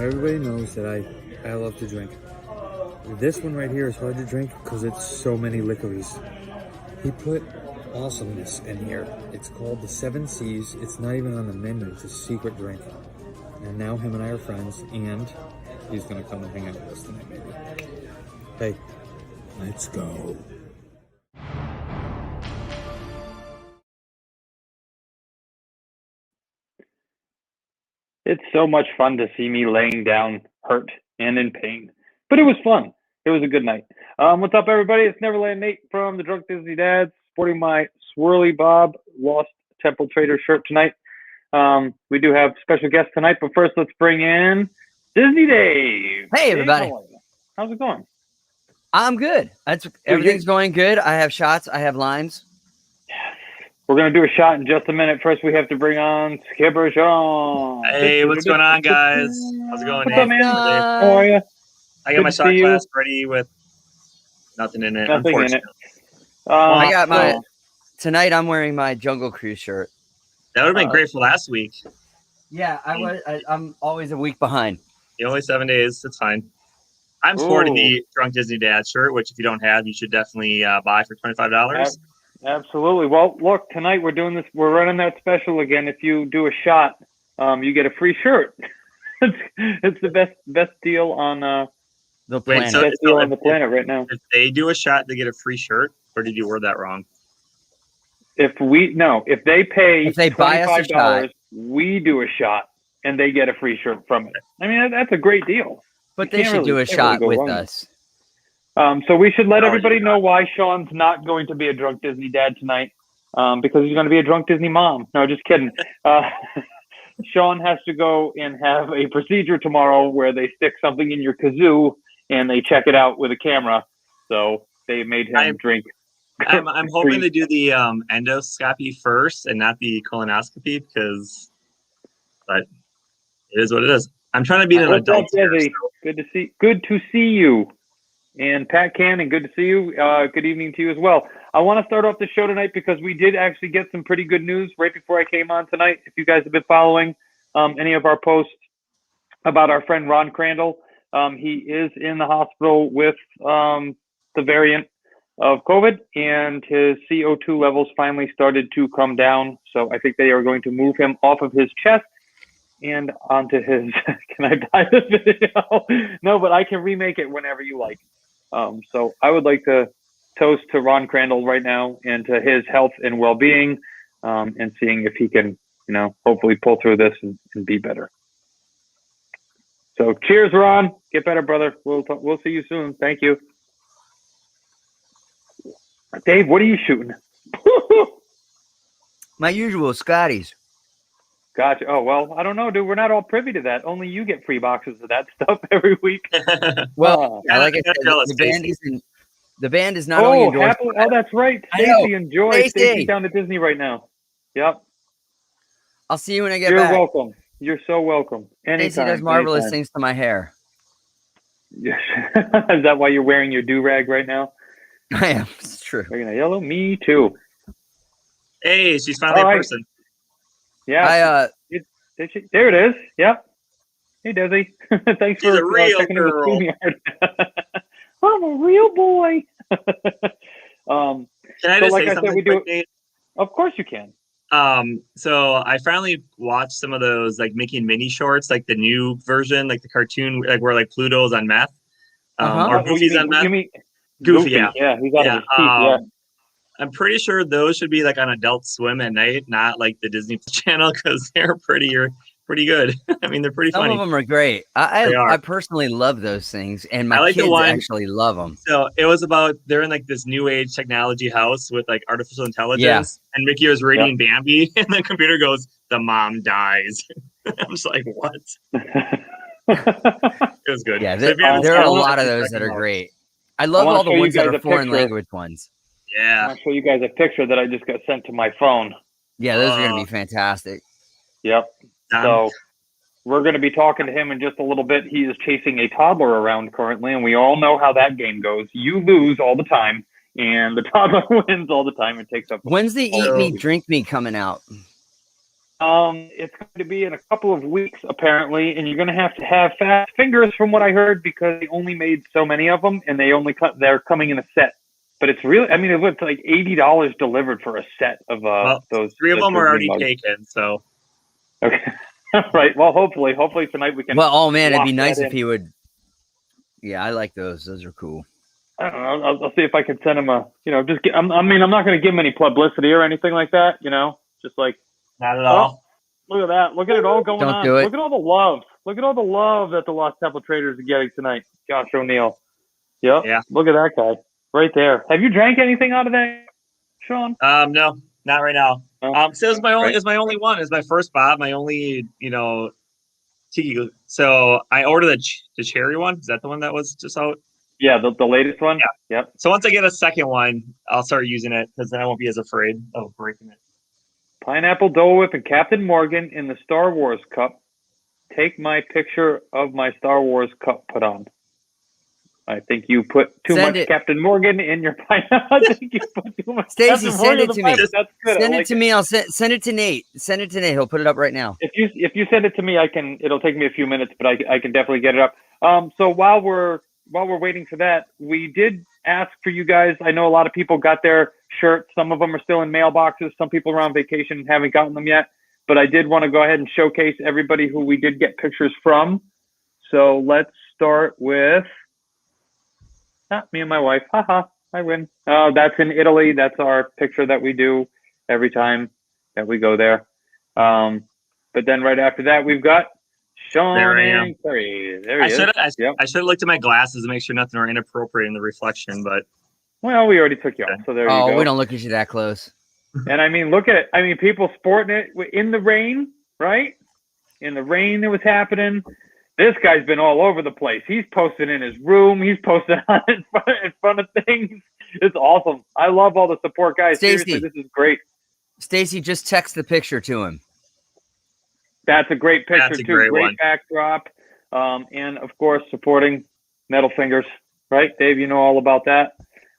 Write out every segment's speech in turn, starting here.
everybody knows that I love to drink. This one right here is hard to drink because it's so many licorice. He put awesomeness in here. It's called the Seven Seas. It's not even on the menu. It's a secret drink. And now him and I are friends, and he's gonna come and hang out with us tonight, maybe. Hey, let's go. It's so much fun to see me laying down hurt and in pain. But it was fun. It was a good night. What's up, everybody? It's Neverland Nate from the Drunk Disney Dads, sporting my Swirly Bob Lost Temple Trader shirt tonight. We do have special guests tonight, but first let's bring in Disney Dave. Hey, everybody. Dave, how's it going? I'm good. Everything's going good. I have shots. I have limes. We're going to do a shot in just a minute. First, we have to bring on Skipper Sean. Hey, what's going on, guys? How's it going, What's up, man? How are you? I got my shot glass ready with nothing in it. Nothing in it. I got my... Tonight, I'm wearing my Jungle Cruise shirt. That would have been great for last week. Yeah, I'm always a week behind. Only 7 days. It's fine. I'm sporting the Drunk Disney Dad shirt, which if you don't have, you should definitely buy for $25. Absolutely. Well, look, tonight we're doing this. We're running that special again. If you do a shot, you get a free shirt. It's the best deal on the planet. Best deal on the planet right now. If they do a shot, they get a free shirt, or did you word that wrong? If they pay buy us a shot, we do a shot, and they get a free shirt from it. I mean, that's a great deal. But they should do a shot with us. So we should let everybody know why Sean's not going to be a Drunk Disney Dad tonight, because he's going to be a Drunk Disney Mom. No, just kidding. Sean has to go and have a procedure tomorrow where they stick something in your kazoo and they check it out with a camera. So they made him drink. I'm hoping to do the endoscopy first and not the colonoscopy but it is what it is. I'm trying to be an adult here, so. Good to see you. And Pat Cannon, good to see you. Good evening to you as well. I want to start off the show tonight because we did actually get some pretty good news right before I came on tonight. If you guys have been following any of our posts about our friend Ron Crandall, he is in the hospital with the variant of COVID, and his CO2 levels finally started to come down. So I think they are going to move him off of his chest and onto his. Can I buy this video? No, but I can remake it whenever you like. So I would like to toast to Ron Crandall right now and to his health and well-being, and seeing if he can, hopefully pull through this and be better. So cheers, Ron. Get better, brother. We'll see you soon. Thank you. Dave, what are you shooting? My usual Scotties. Gotcha. Oh, well, I don't know, dude. We're not all privy to that. Only you get free boxes of that stuff every week. Well, like I said, the band is not only endorsed. Oh, that's right. Stacy, enjoy. Stacy's down to Disney right now. Yep. I'll see you when I get back. You're welcome. You're so welcome. Anytime. Stacy does marvelous things to my hair. Yes. Is that why you're wearing your do-rag right now? I am. It's true. Wearing a yellow? Me too. Hey, she's finally a person. Yeah. There it is. Yep. Hey, Desi. Thanks She's for a real checking girl. in the I'm a real boy. Can I just say something quick, Nate? Of course you can. So I finally watched some of those like Mickey and Minnie shorts, like the new version, like the cartoon, like where like Pluto's on meth, or Goofy's on meth. You mean Goofy, yeah. Yeah, he's out of his teeth, yeah. I'm pretty sure those should be like on Adult Swim at night, not like the Disney Channel, because they're pretty good. I mean, they're pretty funny. Some of them are great. I personally love those things, and my kids actually love them. So it was about they're in like this new age technology house with like artificial intelligence, and Mickey was reading Bambi, and the computer goes, "The mom dies." I'm just like, what? It was good. Yeah, there are a lot of those that are great. I love all the ones that are foreign language ones. Yeah. I'll show you guys a picture that I just got sent to my phone. Yeah, those are going to be fantastic. Yep. So we're going to be talking to him in just a little bit. He is chasing a toddler around currently, and we all know how that game goes. You lose all the time, and the toddler wins all the time and takes up. When's the Eat Me, Drink Me coming out? It's going to be in a couple of weeks, apparently, and you're going to have fast fingers from what I heard because they only made so many of them, and they're coming in a set. But it's really, I mean, it's like $80 delivered for a set of those. 3 of them are already mugs. taken, so. Okay. Right. Well, hopefully tonight we can. Well, oh man, it'd be nice if he would. Yeah, I like those. Those are cool. I don't know. I'll see if I can send him I'm not going to give him any publicity or anything like that. Just like. Not at all. Look at that. Look at it all going on. Don't do it. Look at all the love. Look at all the love that the Lost Temple Traders are getting tonight. Josh O'Neill. Yep. Yeah. Look at that guy right there. Have you drank anything out of that, Sean? No, not right now. No. So it's my only one. It's my first bot. My only, tiki. So I ordered the cherry one. Is that the one that was just out? Yeah, the latest one. Yeah. Yep. So once I get a second one, I'll start using it because then I won't be as afraid of breaking it. Pineapple Dole Whip and Captain Morgan in the Star Wars cup. Take my picture of my Star Wars cup put on. I think you put too much Captain Morgan in your pineapple. I think you put too much. Stacey, send it to me. That's good. Send it to me. I'll send it to Nate. Send it to Nate. He'll put it up right now. If you send it to me, it'll take me a few minutes, but I can definitely get it up. So while we're waiting for that, we did ask for you guys. I know a lot of people got their shirts. Some of them are still in mailboxes. Some people are on vacation and haven't gotten them yet. But I did want to go ahead and showcase everybody who we did get pictures from. So let's start with me and my wife. Haha, I win. That's in Italy. That's our picture that we do every time that we go there. But then right after that, we've got Sean and Curry. There he is. I should have looked at my glasses to make sure nothing were inappropriate in the reflection, but. Well, we already took you off, so there you go. Oh, we don't look at you that close. And I mean, people sporting it in the rain, right? In the rain that was happening. This guy's been all over the place. He's posted in his room. He's posted in front of things. It's awesome. I love all the support, guys. Stacey, seriously, this is great. Stacey, just text the picture to him. That's a great picture, That's a too. great Great one. backdrop. And, of course, supporting Metal Fingers. Right, Dave? You know all about that.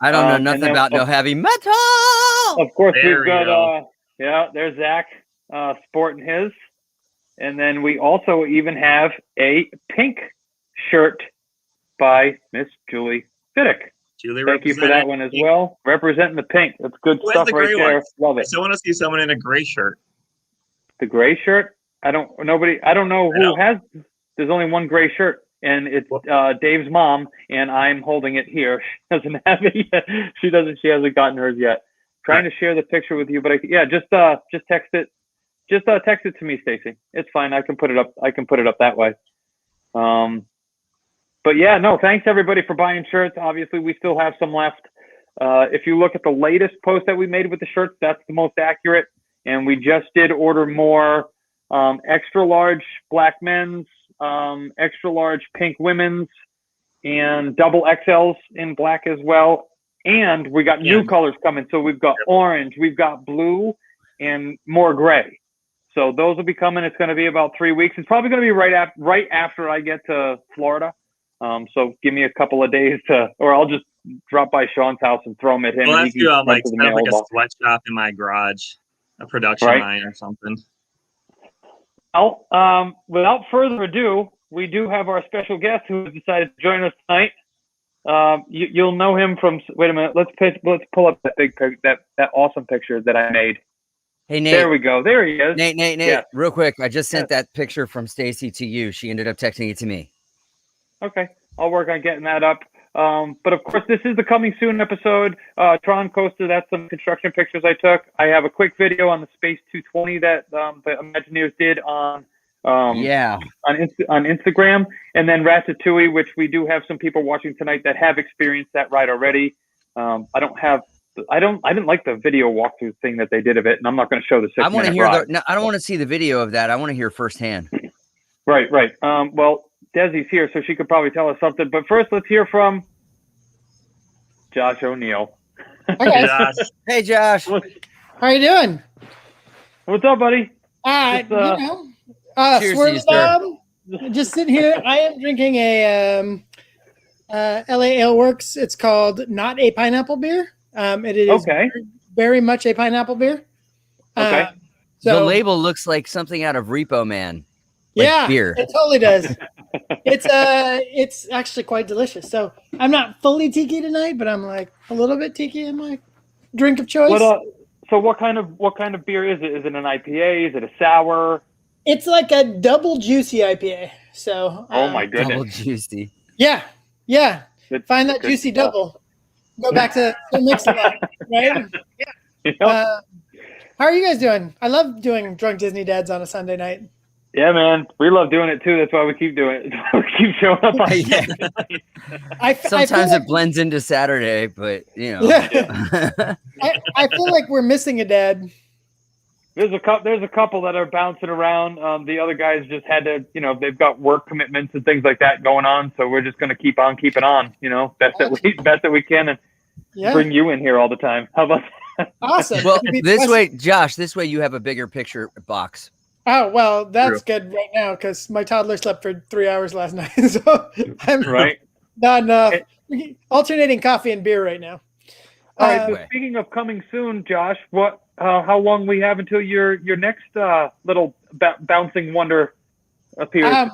I don't know nothing about no heavy metal. Of course, there we've got, there's Zach sporting his. And then we also even have a pink shirt by Miss Julie Fiddick. Thank you for that one as well. Representing the pink. That's good stuff right there. Love it. I still want to see someone in a gray shirt. The gray shirt? I don't know who has. There's only one gray shirt. And it's Dave's mom, and I'm holding it here. She doesn't have it yet. She hasn't gotten hers yet. Trying to share the picture with you, but just text it. Just text it to me, Stacey. It's fine. I can put it up. That way. But yeah, no, thanks everybody for buying shirts. Obviously, we still have some left. If you look at the latest post that we made with the shirts, that's the most accurate. And we just did order more extra large black men's, extra large pink women's, and double XLs in black as well. And we got new colors coming. So we've got orange, we've got blue, and more gray. So those will be coming. It's going to be about 3 weeks. It's probably going to be right after I get to Florida. So give me a couple of days or I'll just drop by Sean's house and throw them at him. Well, let's do like a sweatshop in my garage, a production line or something. Well, without further ado, we do have our special guest who has decided to join us tonight. You'll know him from. Wait a minute. Let's pull up that big that awesome picture that I made. Hey Nate. There we go. There he is. Nate. Yes. Real quick, I just sent that picture from Stacey to you. She ended up texting it to me. Okay, I'll work on getting that up. But of course, this is the coming soon episode. Tron Coaster, that's some construction pictures I took. I have a quick video on the Space 220 that the Imagineers did on Instagram, and then Ratatouille, which we do have some people watching tonight that have experienced that ride already. I didn't like the video walkthrough thing that they did of it, and I'm not going to show the 6 minute ride. I don't want to see the video of that. I want to hear firsthand. Right. Well, Desi's here, so she could probably tell us something. But first, let's hear from Josh O'Neill. Hi, guys. Hey, Josh. How you doing? What's up, buddy? Cheers Swerve Bomb. Just sitting here. I am drinking a LA Ale Works. It's called Not a Pineapple Beer. It is very much a pineapple beer. Okay. So the label looks like something out of Repo Man. Yeah, beer. it totally does. It's actually quite delicious. So I'm not fully tiki tonight, but I'm like a little bit tiki in my drink of choice. So what kind of beer is it? Is it an IPA? Is it a sour? It's like a double juicy IPA. So oh my goodness, double juicy. Yeah. Find that juicy stuff. Double. Go back to the mix a lot, right? Yep. How are you guys doing? I love doing Drunk Disney Dads on a Sunday night. Yeah, man, we love doing it too. That's why we keep doing it. We keep showing up on Sometimes it blends into Saturday, but you know. Yeah. I feel like we're missing a dad. There's a couple that are bouncing around. The other guys just had to, they've got work commitments and things like that going on. So we're just going to keep on keeping on. Best that we can, and bring you in here all the time. How about that? Awesome. Well, this way, Josh. This way, you have a bigger picture box. Oh, well, that's good right now because my toddler slept for 3 hours last night. So I'm not enough. Alternating coffee and beer right now. All right. So speaking of coming soon, Josh, how long we have until your next little bouncing wonder appears?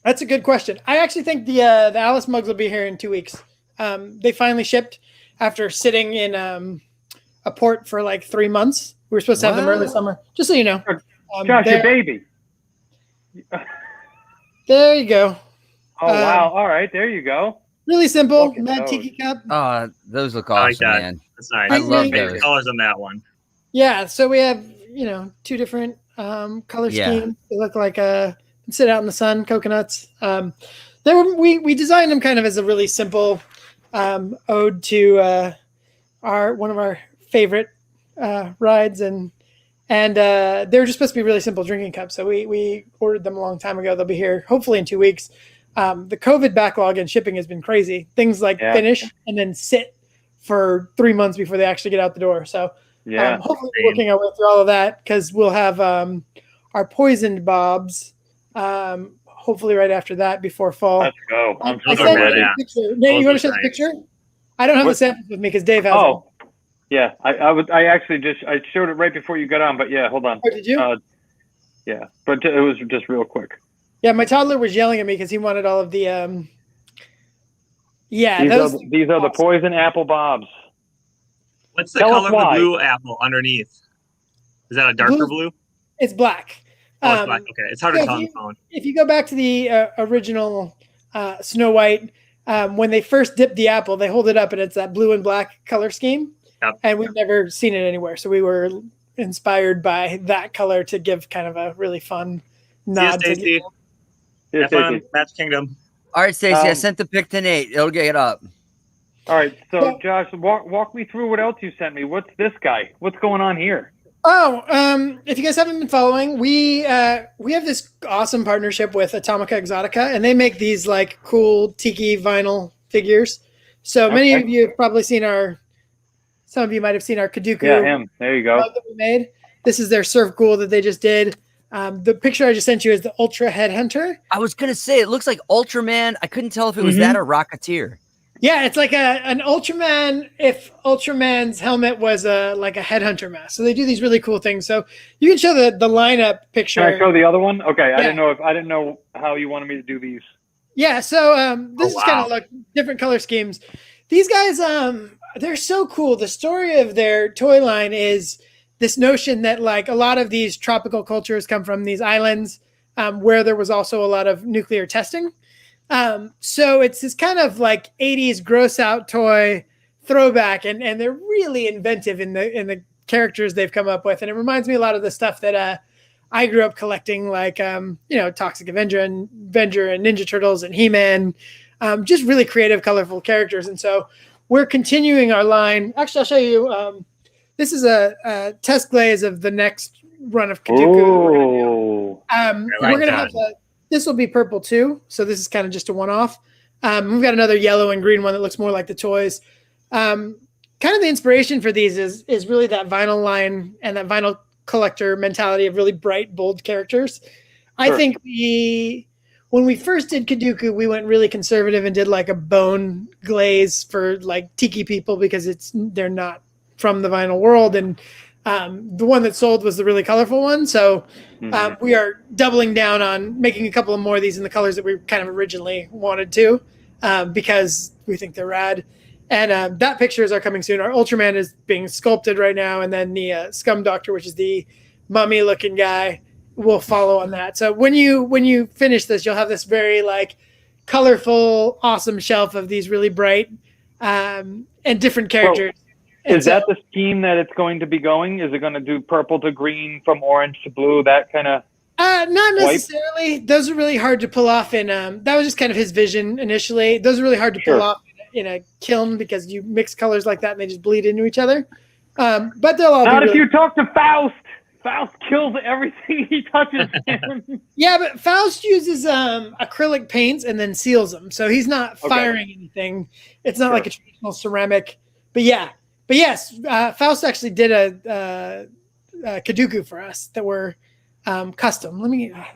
That's a good question. I actually think the Alice mugs will be here in 2 weeks. They finally shipped after sitting in a port for like 3 months. We were supposed to have them early summer, just so you know. Josh, your baby. There you go. Oh, wow. All right. There you go. Really simple. Mad Tiki Cup. Those look awesome, man. That's nice. I love those colors on that one. Yeah. So we have, 2 different color schemes. They look like sit out in the sun, coconuts. We designed them kind of as a really simple ode to one of our favorite rides, and they were just supposed to be really simple drinking cups. So we ordered them a long time ago. They'll be here hopefully in 2 weeks. The COVID backlog and shipping has been crazy. Things like finish and then sit for 3 months before they actually get out the door. So hopefully we're working our way through all of that because we'll have our poisoned bobs hopefully right after that before fall. Let's go. I'm so ready. Nate, you want to show the picture? I don't have the samples with me because Dave has them. Yeah, I showed it right before you got on, but hold on. Oh, did you? Yeah, but it was just real quick. Yeah, my toddler was yelling at me because he wanted all of the. These are the poison apple bobs. What's the color of the blue apple underneath? Is that a darker blue? It's black. Oh, it's black. Okay, it's hard to tell on the phone. If you go back to the original Snow White, when they first dip the apple, they hold it up and it's that blue and black color scheme. Yep. And we've never seen it anywhere. So we were inspired by that color to give kind of a really fun nod. See you, Have fun, Magic Kingdom. All right, Stacey, I sent the pic to Nate. It'll get up. All right, so Josh, walk me through what else you sent me. What's this guy? What's going on here? Oh, if you guys haven't been following, we have this awesome partnership with Atomica Exotica, and they make these like cool tiki vinyl figures. So many of you have probably seen some of you might have seen our Kaduku. Yeah, him. There you go. That we made. This is their Surf Ghoul that they just did. The picture I just sent you is the Ultra Headhunter. I was going to say, it looks like Ultraman. I couldn't tell if it was that or Rocketeer. Yeah, it's like an Ultraman if Ultraman's helmet was like a headhunter mask. So they do these really cool things. So you can show the lineup picture. Can I show the other one? Okay, yeah. I didn't know how you wanted me to do these. Yeah, so this is kind of like different color schemes. These guys, they're so cool. The story of their toy line is this notion that like a lot of these tropical cultures come from these islands where there was also a lot of nuclear testing. So it's this kind of like 80s gross out toy throwback, and they're really inventive in the characters they've come up with. And it reminds me a lot of the stuff that I grew up collecting, like Toxic Avenger and Ninja Turtles and He-Man, just really creative, colorful characters. And so we're continuing our line. Actually, I'll show you. This is a test glaze of the next run of Kaduku. We're gonna have this will be purple too, so this is kind of just a one-off. We've got another yellow and green one that looks more like the toys. Kind of the inspiration for these is really that vinyl line and that vinyl collector mentality of really bright, bold characters. Sure. I think when we first did Kaduku, we went really conservative and did like a bone glaze for like tiki people because they're not from the vinyl world, and The one that sold was the really colorful one. So we are doubling down on making a couple of more of these in the colors that we kind of originally wanted to, because we think they're rad. And that pictures are coming soon. Our Ultraman is being sculpted right now. And then the Scum Doctor, which is the mummy looking guy, will follow on that. So when you finish this, you'll have this very like colorful, awesome shelf of these really bright and different characters. Is that the scheme that it's going to be going? Is it going to do purple to green, from orange to blue, that kind of? Not necessarily. Those are really hard to pull off in. That was just kind of his vision initially. Those are really hard to pull off in a kiln because you mix colors like that and they just bleed into each other. But they'll all not if you talk to Faust. Faust kills everything he touches. Yeah, but Faust uses acrylic paints and then seals them, so he's not firing anything. It's not like a traditional ceramic. But yes, Faust actually did a Kaduku for us that were custom.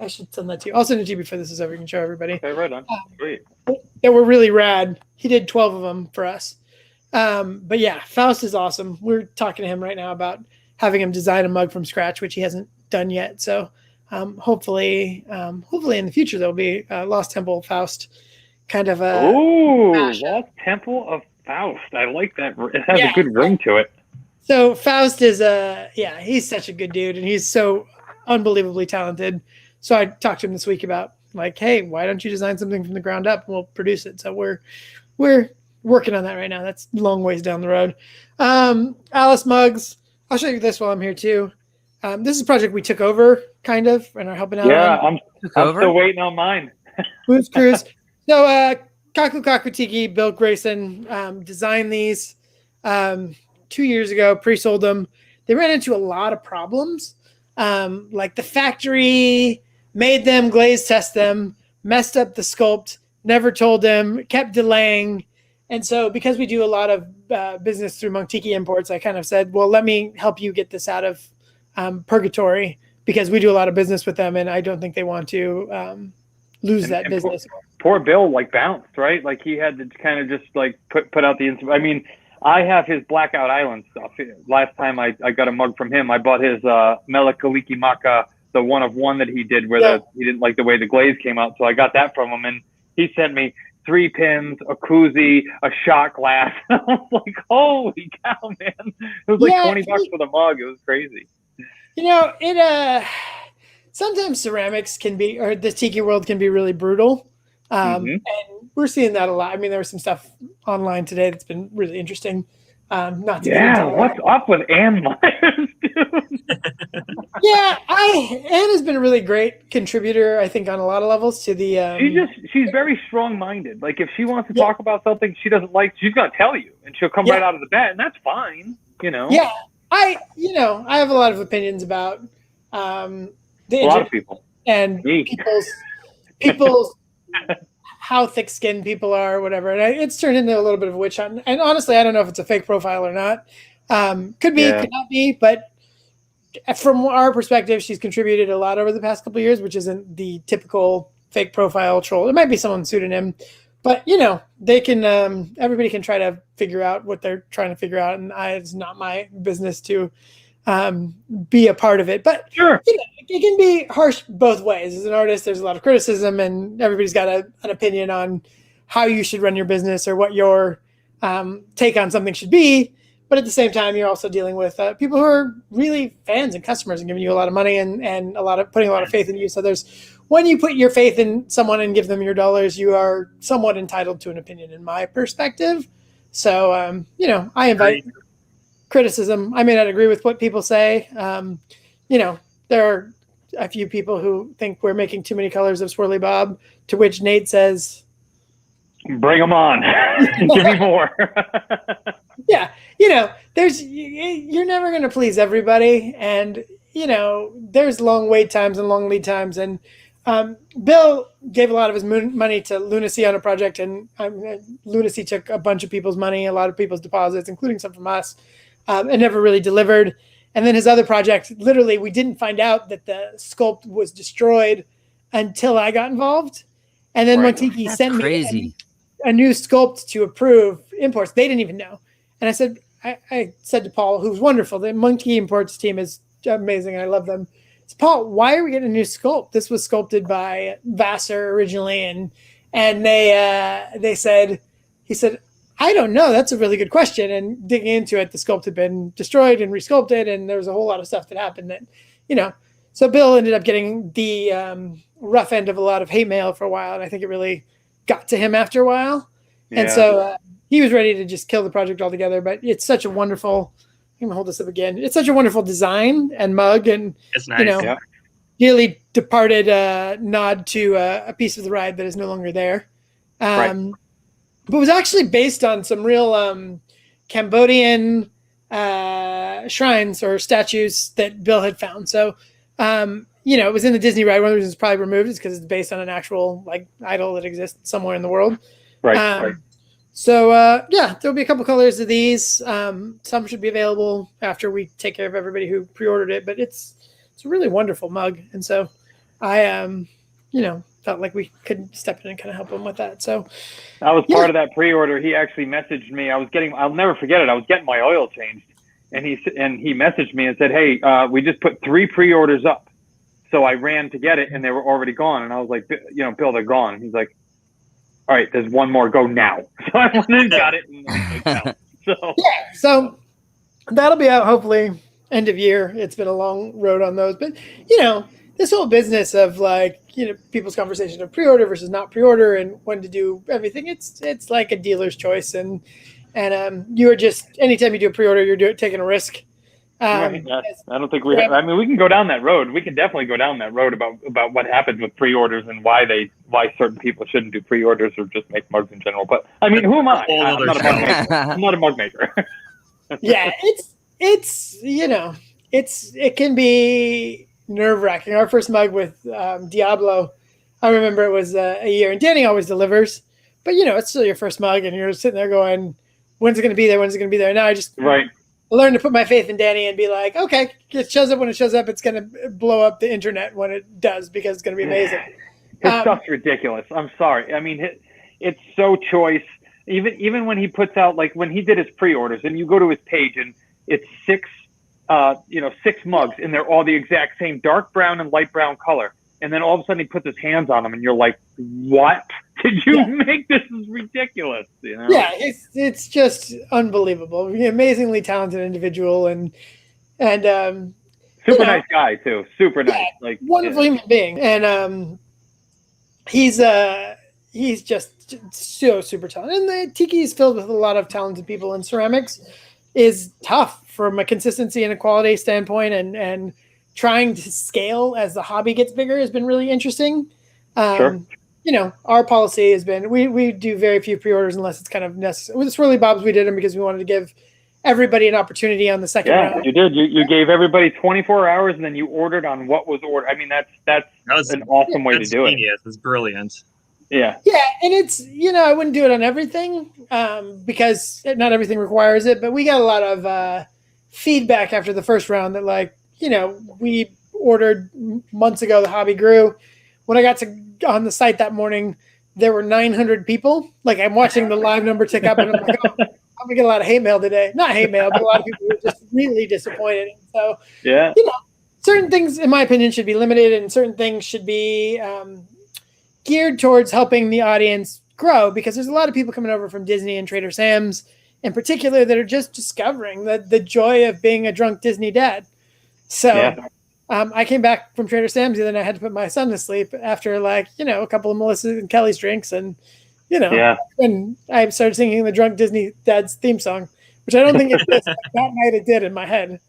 I should send that to you. I'll send it to you before this is over. You can show everybody. Okay, right on. Great. That were really rad. He did 12 of them for us. But yeah, Faust is awesome. We're talking to him right now about having him design a mug from scratch, which he hasn't done yet. So hopefully in the future there'll be a Lost Temple of Faust kind of a. Ooh, Lost Temple of Faust. I like that. It has a good ring to it. So Faust is he's such a good dude, and he's so unbelievably talented. So I talked to him this week about like, hey, why don't you design something from the ground up and we'll produce it? So we're working on that right now. That's a long ways down the road. Alice mugs. I'll show you this while I'm here too. This is a project we took over kind of and are helping out. Yeah, I'm still waiting on mine. Blues Cruise. So Kaku Kakutiki, Bill Grayson designed these 2 years ago, pre-sold them. They ran into a lot of problems. Like the factory made them glaze test them, messed up the sculpt, never told them, kept delaying. And so because we do a lot of business through Montiki Imports, I kind of said, well, let me help you get this out of purgatory because we do a lot of business with them and I don't think they want to lose that business. Poor Bill bounced, right? Like he had to kind of just like put out the, I mean, I have his Blackout Island stuff. Last time I got a mug from him, I bought his Melakaliki Maka, the one of one that he did where he didn't like the way the glaze came out. So I got that from him and he sent me 3 pins, a koozie, a shot glass. I was like, holy cow, man. It was like $20 for the mug. It was crazy. You know, it sometimes ceramics can be, or the tiki world can be really brutal. And we're seeing that a lot. I mean, there was some stuff online today that's been really interesting. Not to get into what's up with Ann Myers, dude? Ann has been a really great contributor, I think, on a lot of levels to the. She's very strong-minded. Like if she wants to talk about something she doesn't like, she's gonna tell you, and she'll come right out of the bat, and that's fine, you know. Yeah, I have a lot of opinions about a lot of people and people's how thick-skinned people are, or whatever, and it's turned into a little bit of a witch hunt. And honestly, I don't know if it's a fake profile or not. Could be, could not be, but from our perspective, she's contributed a lot over the past couple of years, which isn't the typical fake profile troll. It might be someone's pseudonym, but they can. Everybody can try to figure out what they're trying to figure out, and it's not my business to be a part of it. But it can be harsh both ways. As an artist, there's a lot of criticism, and everybody's got an opinion on how you should run your business or what your take on something should be. But at the same time, you're also dealing with people who are really fans and customers and giving you a lot of money and putting a lot of faith in you. So when you put your faith in someone and give them your dollars, you are somewhat entitled to an opinion in my perspective. So, I invite criticism. I may not agree with what people say. There are a few people who think we're making too many colors of Swirly Bob, to which Nate says, bring them on. Give me more. Yeah. You're never going to please everybody. And, there's long wait times and long lead times. And Bill gave a lot of his money to Lunacy on a project. And Lunacy took a bunch of people's money, a lot of people's deposits, including some from us, and never really delivered. And then his other project, literally, we didn't find out that the sculpt was destroyed until I got involved. And then Montiki sent me a new sculpt to approve imports. They didn't even know. And I said, I said to Paul, who's wonderful, the Monkey Imports team is amazing. I love them. It's Paul, why are we getting a new sculpt? This was sculpted by Vassar originally, and he said, I don't know. That's a really good question. And digging into it, the sculpt had been destroyed and resculpted, and there was a whole lot of stuff that happened that, so Bill ended up getting the rough end of a lot of hate mail for a while, and I think it really got to him after a while. Yeah. And so he was ready to just kill the project altogether. But it's such a wonderful. I'm gonna hold this up again. It's such a wonderful design and mug, and it's nice. Dearly departed nod to a piece of the ride that is no longer there. Right. But it was actually based on some real Cambodian shrines or statues that Bill had found. So. It was in the Disney ride. One of the reasons it's probably removed is because it's based on an actual idol that exists somewhere in the world. Right. So there'll be a couple colors of these. Some should be available after we take care of everybody who pre-ordered it. But it's a really wonderful mug, and so I felt like we could step in and kind of help him with that. So I was part of that pre-order. He actually messaged me. I'll never forget it. I was getting my oil changed. And he messaged me and said, hey, we just put 3 pre-orders up. So I ran to get it, and they were already gone. And I was like, Bill, they're gone. And he's like, all right, there's one more. Go now. So I went and got it. And so that'll be out hopefully end of year. It's been a long road on those. But, this whole business of people's conversation of pre-order versus not pre-order and when to do everything, it's like a dealer's choice. And you are just, anytime you do a pre-order, you're taking a risk. I don't think we can go down that road. We can definitely go down that road about what happens with pre-orders and why certain people shouldn't do pre-orders or just make mugs in general. But I mean, who am I? I'm not a mug maker. I'm not a mug maker. Yeah, it can be nerve-wracking. Our first mug with Diablo, I remember it was a year, and Danny always delivers, but it's still your first mug, and you're sitting there going, when's it going to be there? When's it going to be there? Now I just learn to put my faith in Danny and be like, okay, it shows up when it shows up. It's going to blow up the internet when it does because it's going to be amazing. His stuff's ridiculous. I'm sorry. I mean, it's so choice. Even when he puts out, like when he did his pre-orders, and you go to his page and it's 6 mugs, and they're all the exact same dark brown and light brown color. And then all of a sudden he puts his hands on them, and you're like, "What did you make? This is ridiculous." Yeah, it's just unbelievable. Amazingly talented individual, and super nice guy too. Super nice, wonderful human being, and he's just so super talented. And the Tiki is filled with a lot of talented people, and ceramics is tough from a consistency and a quality standpoint, and trying to scale as the hobby gets bigger has been really interesting. Sure. Our policy has been, we do very few pre-orders unless it's kind of necessary. With the Swirly Bobs, we did them because we wanted to give everybody an opportunity on the second round. You did. You gave everybody 24 hours, and then you ordered on what was ordered. I mean, that's an awesome way to do it. It's brilliant. Yeah. Yeah, and it's, I wouldn't do it on everything because not everything requires it, but we got a lot of feedback after the first round that we ordered months ago, the hobby grew. When I got on the site that morning, there were 900 people. I'm watching the live number tick up, and I'm like, I'm going to get a lot of hate mail today. Not hate mail, but a lot of people were just really disappointed. So, certain things, in my opinion, should be limited, and certain things should be geared towards helping the audience grow, because there's a lot of people coming over from Disney and Trader Sam's in particular that are just discovering the joy of being a drunk Disney dad. So I came back from Trader Sam's the other night. I had to put my son to sleep after a couple of Melissa and Kelly's drinks, and and I started singing the Drunk Disney Dad's theme song, which I don't think it did. That night it did in my head.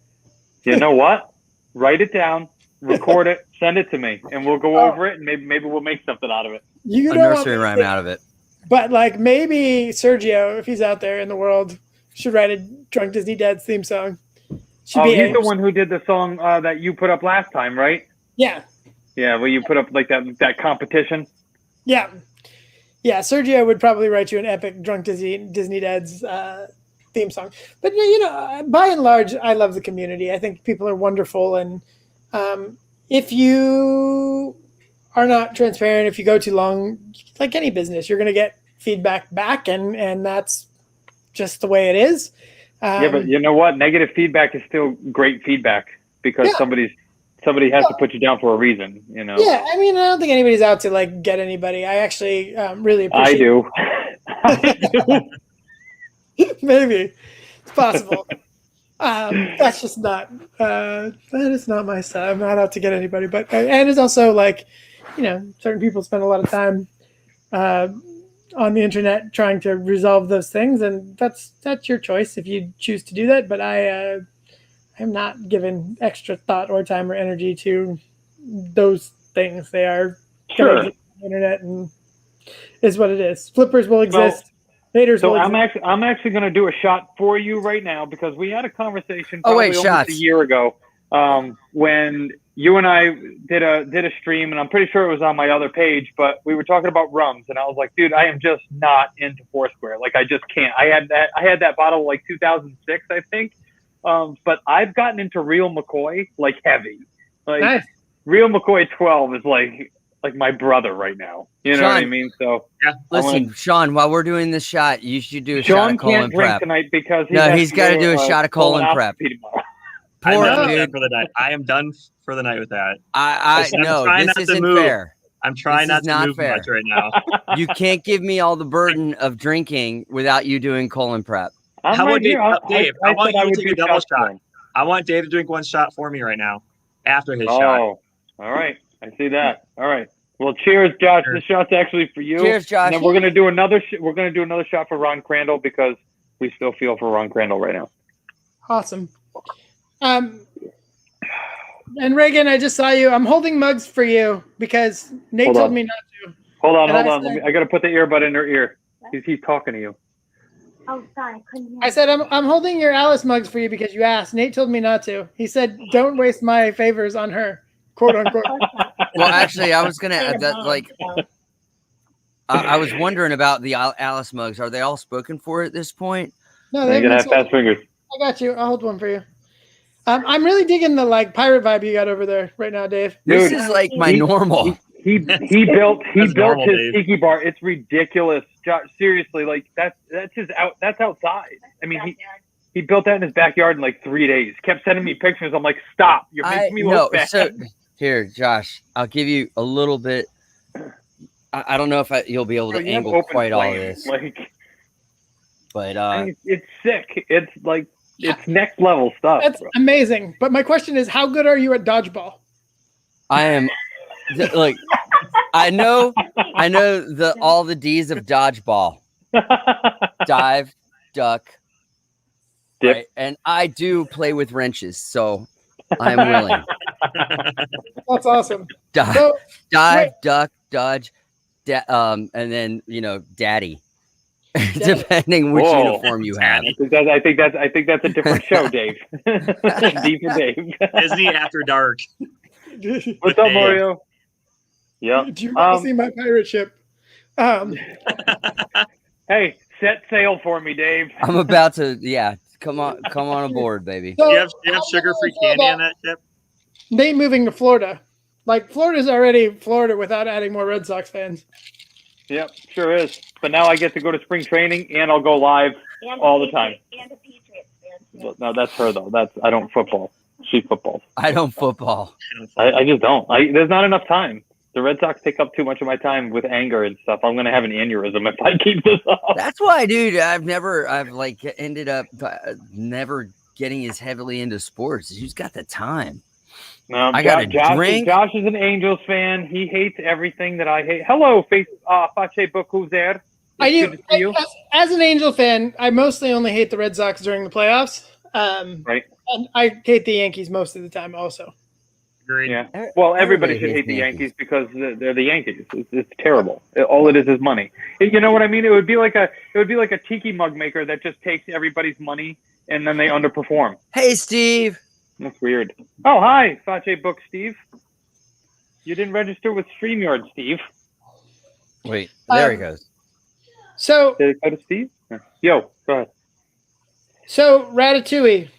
You know what? Write it down, record it, send it to me, and we'll go over it, and maybe we'll make something out of it. A nursery rhyme out of it. But maybe Sergio, if he's out there in the world, should write a Drunk Disney Dad's theme song. He's the one who did the song that you put up last time, right? Yeah. Yeah, well, you put up that competition. Yeah. Yeah, Sergio would probably write you an epic Drunk Disney Dad's theme song. But, by and large, I love the community. I think people are wonderful. And if you are not transparent, if you go too long, like any business, you're going to get feedback back. And that's just the way it is. Yeah, but you know what? Negative feedback is still great feedback because somebody has to put you down for a reason, you know? Yeah, I mean, I don't think anybody's out to like get anybody. I actually really appreciate I do. I do. Maybe. It's possible. That's just not, that is not my style. I'm not out to get anybody, but, and it's also like, you know, certain people spend a lot of time on the internet trying to resolve those things, and that's your choice if you choose to do that. But I am not given extra thought or time or energy to those things. They are sure. On the internet, and is what it is. Flippers will exist. Haters will exist. I'm actually going to do a shot for you right now because we had a conversation almost a year ago when you and I did a stream, and I'm pretty sure it was on my other page, but we were talking about rums, and I was like, dude, I am just not into Foursquare. Like, I just can't. I had that bottle like 2006, I think. But I've gotten into Real McCoy like heavy. Like nice. Real McCoy 12 is like my brother right now. You know what I mean? So yeah. Listen, Sean, while we're doing this shot, you should do a Sean shot of colon can't drink prep tonight because he's got to do a shot of colon prep. I'm done for the night. I am done for the night with that. I know this isn't fair. I'm trying not to move much right now. You can't give me all the burden of drinking without you doing colon prep. How about Dave? I want you to take a double shot. I want Dave to drink one shot for me right now after his shot. Oh, all right. I see that. All right. Well, cheers, Josh. This shot's actually for you. Cheers, Josh. And then we're gonna do another. We're gonna do another shot for Ron Crandall because we still feel for Ron Crandall right now. Awesome. And Reagan, I just saw you. I'm holding mugs for you because Nate told me not to. Hold on. I gotta put the earbud in her ear. He's talking to you. Oh, sorry. I said I'm holding your Alice mugs for you because you asked. Nate told me not to. He said, "Don't waste my favors on her." Quote unquote. Well, actually, I was gonna add that. Like, I was wondering about the Alice mugs. Are they all spoken for at this point? No, they're gonna have fast fingers. I got you. I'll hold one for you. I'm really digging the like pirate vibe you got over there right now, Dave. Dude, this is like my normal. He built his tiki bar. It's ridiculous. Seriously, like that's outside. I mean, he built that in his backyard in like 3 days. Kept sending me pictures. I'm like, stop! You're making me look bad. So here, Josh, I'll give you a little bit. I don't know if you'll be able to angle quite all of this. But it's sick. It's like it's next level stuff. That's amazing. But my question is, how good are you at dodgeball? I am. Like, I know all the D's of dodgeball. Dive, duck, dip. Right? And I do play with wrenches, so I'm willing. That's awesome. Dive, duck, dodge, and then daddy. Depending which uniform you have. I think that's a different show, Dave. D for Dave. Disney After Dark. What's up, Mario? Yeah. Do you want to see my pirate ship? Hey, set sail for me, Dave. I'm about to. Yeah, come on aboard, baby. So, you have sugar-free candy on that ship? They moving to Florida. Like Florida's already Florida without adding more Red Sox fans. Yep, sure is. But now I get to go to spring training and I'll go live all the time. And a Patriots fan. No, that's her though. I don't football. She footballs. I don't football. I just don't. There's not enough time. The Red Sox take up too much of my time with anger and stuff. I'm gonna have an aneurysm if I keep this up. That's why, dude. I've ended up never getting as heavily into sports. Who's got the time? No, I got a drink. Josh is an Angels fan. He hates everything that I hate. Hello, Face Book. Who's there? As an Angel fan, I mostly only hate the Red Sox during the playoffs. Right. And I hate the Yankees most of the time, also. Agreed. Yeah. Well, everybody should hate the Yankees because they're the Yankees. It's terrible. All it is money. You know what I mean? It would be like a tiki mug maker that just takes everybody's money and then they underperform. Hey, Steve. That's weird. Oh, hi, Fache Book Steve. You didn't register with StreamYard, Steve. Wait, there he goes. So did it go to Steve? Yo, go ahead. So Ratatouille.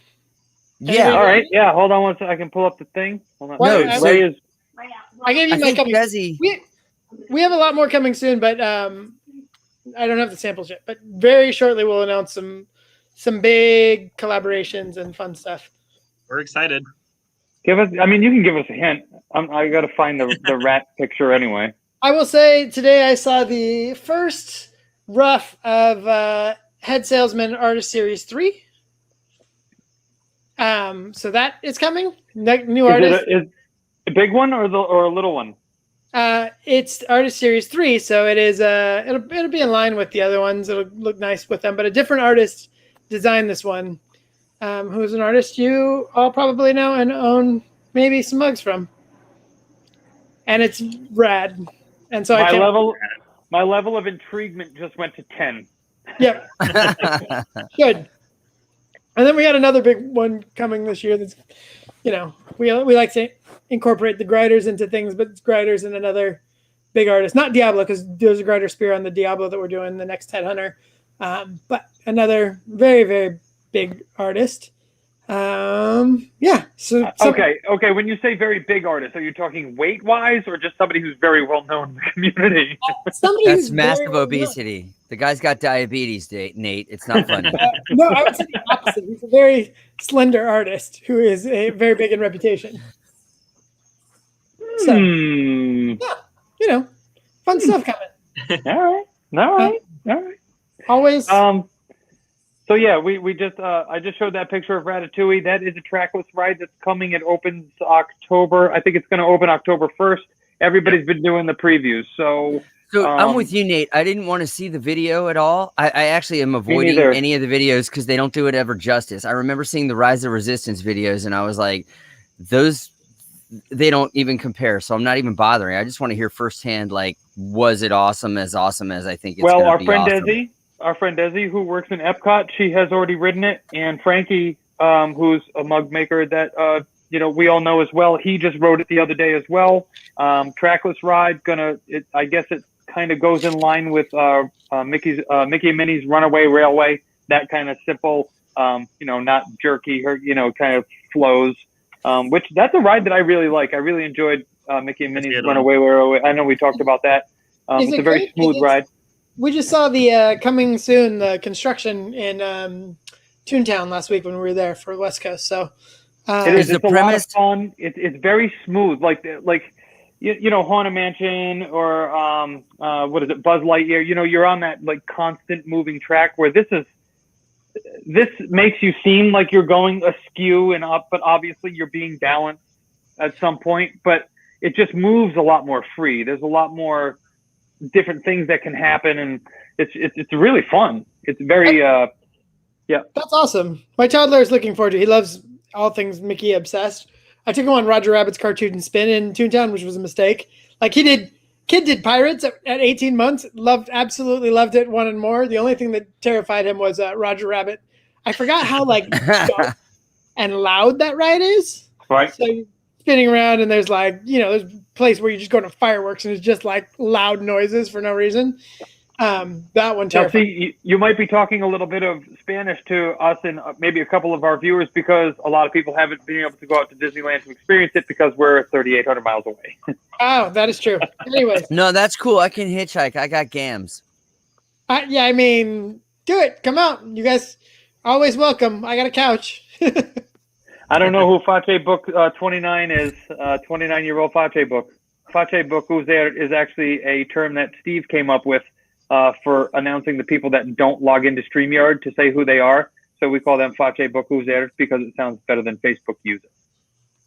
Yeah. All right. Yeah. Hold on one second. I can pull up the thing. Hold on. No, Ray is. I gave you my coming. We have a lot more coming soon, but I don't have the samples yet. But very shortly we'll announce some some big collaborations and fun stuff. We're excited. You can give us a hint. I got to find the rat picture anyway. I will say today I saw the first rough of Head Salesman Artist Series 3. So that is coming. New artist. Is it a big one or a little one? It's Artist Series 3, so it is. It'll be in line with the other ones. It'll look nice with them, but a different artist designed this one. Who's an artist you all probably know and own maybe some mugs from. And it's rad. And so my level of intriguement just went to 10. Yep. Good. And then we got another big one coming this year. That's, we like to incorporate the Grinders into things, but it's Grinders and another big artist, not Diablo, because there's a Grinder Spear on the Diablo that we're doing the next Headhunter, but another very, very big artist. Yeah. So okay. When you say very big artist, are you talking weight wise or just somebody who's very well known in the community? That's massive obesity. The guy's got diabetes, Nate. It's not funny. No, I would say the opposite. He's a very slender artist who is very big in reputation. So, yeah, fun stuff coming. All right. Always. So yeah, we just I just showed that picture of Ratatouille. That is a trackless ride that's coming. It opens October. I think it's going to open October 1st. Everybody's been doing the previews. So I'm with you, Nate. I didn't want to see the video at all. I actually am avoiding any of the videos because they don't do it ever justice. I remember seeing the Rise of Resistance videos, and I was like, they don't even compare. So I'm not even bothering. I just want to hear firsthand, like, was it awesome as I think it's well, be awesome. Our friend Desi, who works in Epcot, she has already ridden it, and Frankie, who's a mug maker that we all know as well, he just rode it the other day as well. Trackless ride, I guess it kind of goes in line with Mickey and Minnie's Runaway Railway. That kind of simple, not jerky, or kind of flows. Which that's a ride that I really like. I really enjoyed Mickey and Minnie's Runaway Railway. I know we talked about that. It's a very smooth ride. We just saw the coming soon, the construction in Toontown last week when we were there for West Coast. So it's a lot of fun. It's very smooth, like Haunted Mansion or what is it, Buzz Lightyear. You're on that like constant moving track where this makes you seem like you're going askew and up, but obviously you're being balanced at some point. But it just moves a lot more free. There's a lot more different things that can happen, and it's really fun. It's very That's awesome. My toddler is looking forward to it. He loves all things Mickey obsessed. I took him on Roger Rabbit's Cartoon Spin in Toontown, which was a mistake. Like kid did Pirates at 18 months, absolutely loved it, wanted more. The only thing that terrified him was Roger Rabbit. I forgot how dark and loud that ride is. Right. So you're spinning around and there's there's a place where you just go to fireworks and it's just like loud noises for no reason. That one terrified. Now, see, you might be talking a little bit of Spanish to us and maybe a couple of our viewers because a lot of people haven't been able to go out to Disneyland to experience it because we're 3,800 miles away. Oh, that is true. Anyways. No, that's cool. I can hitchhike. I got gams. Do it. Come out. You guys always welcome. I got a couch. I don't know who Fache Book 29 is, 29-year-old Fache Book. Fache Book is actually a term that Steve came up with for announcing the people that don't log into StreamYard to say who they are. So we call them Fache Book Users because it sounds better than Facebook user.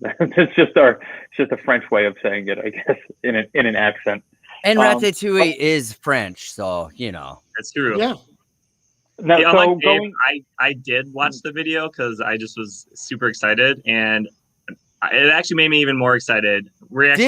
It's just a French way of saying it, I guess, in an accent. And Ratatouille is French, so That's true. Yeah. Now, so I did watch the video because I just was super excited, and it actually made me even more excited. We actually,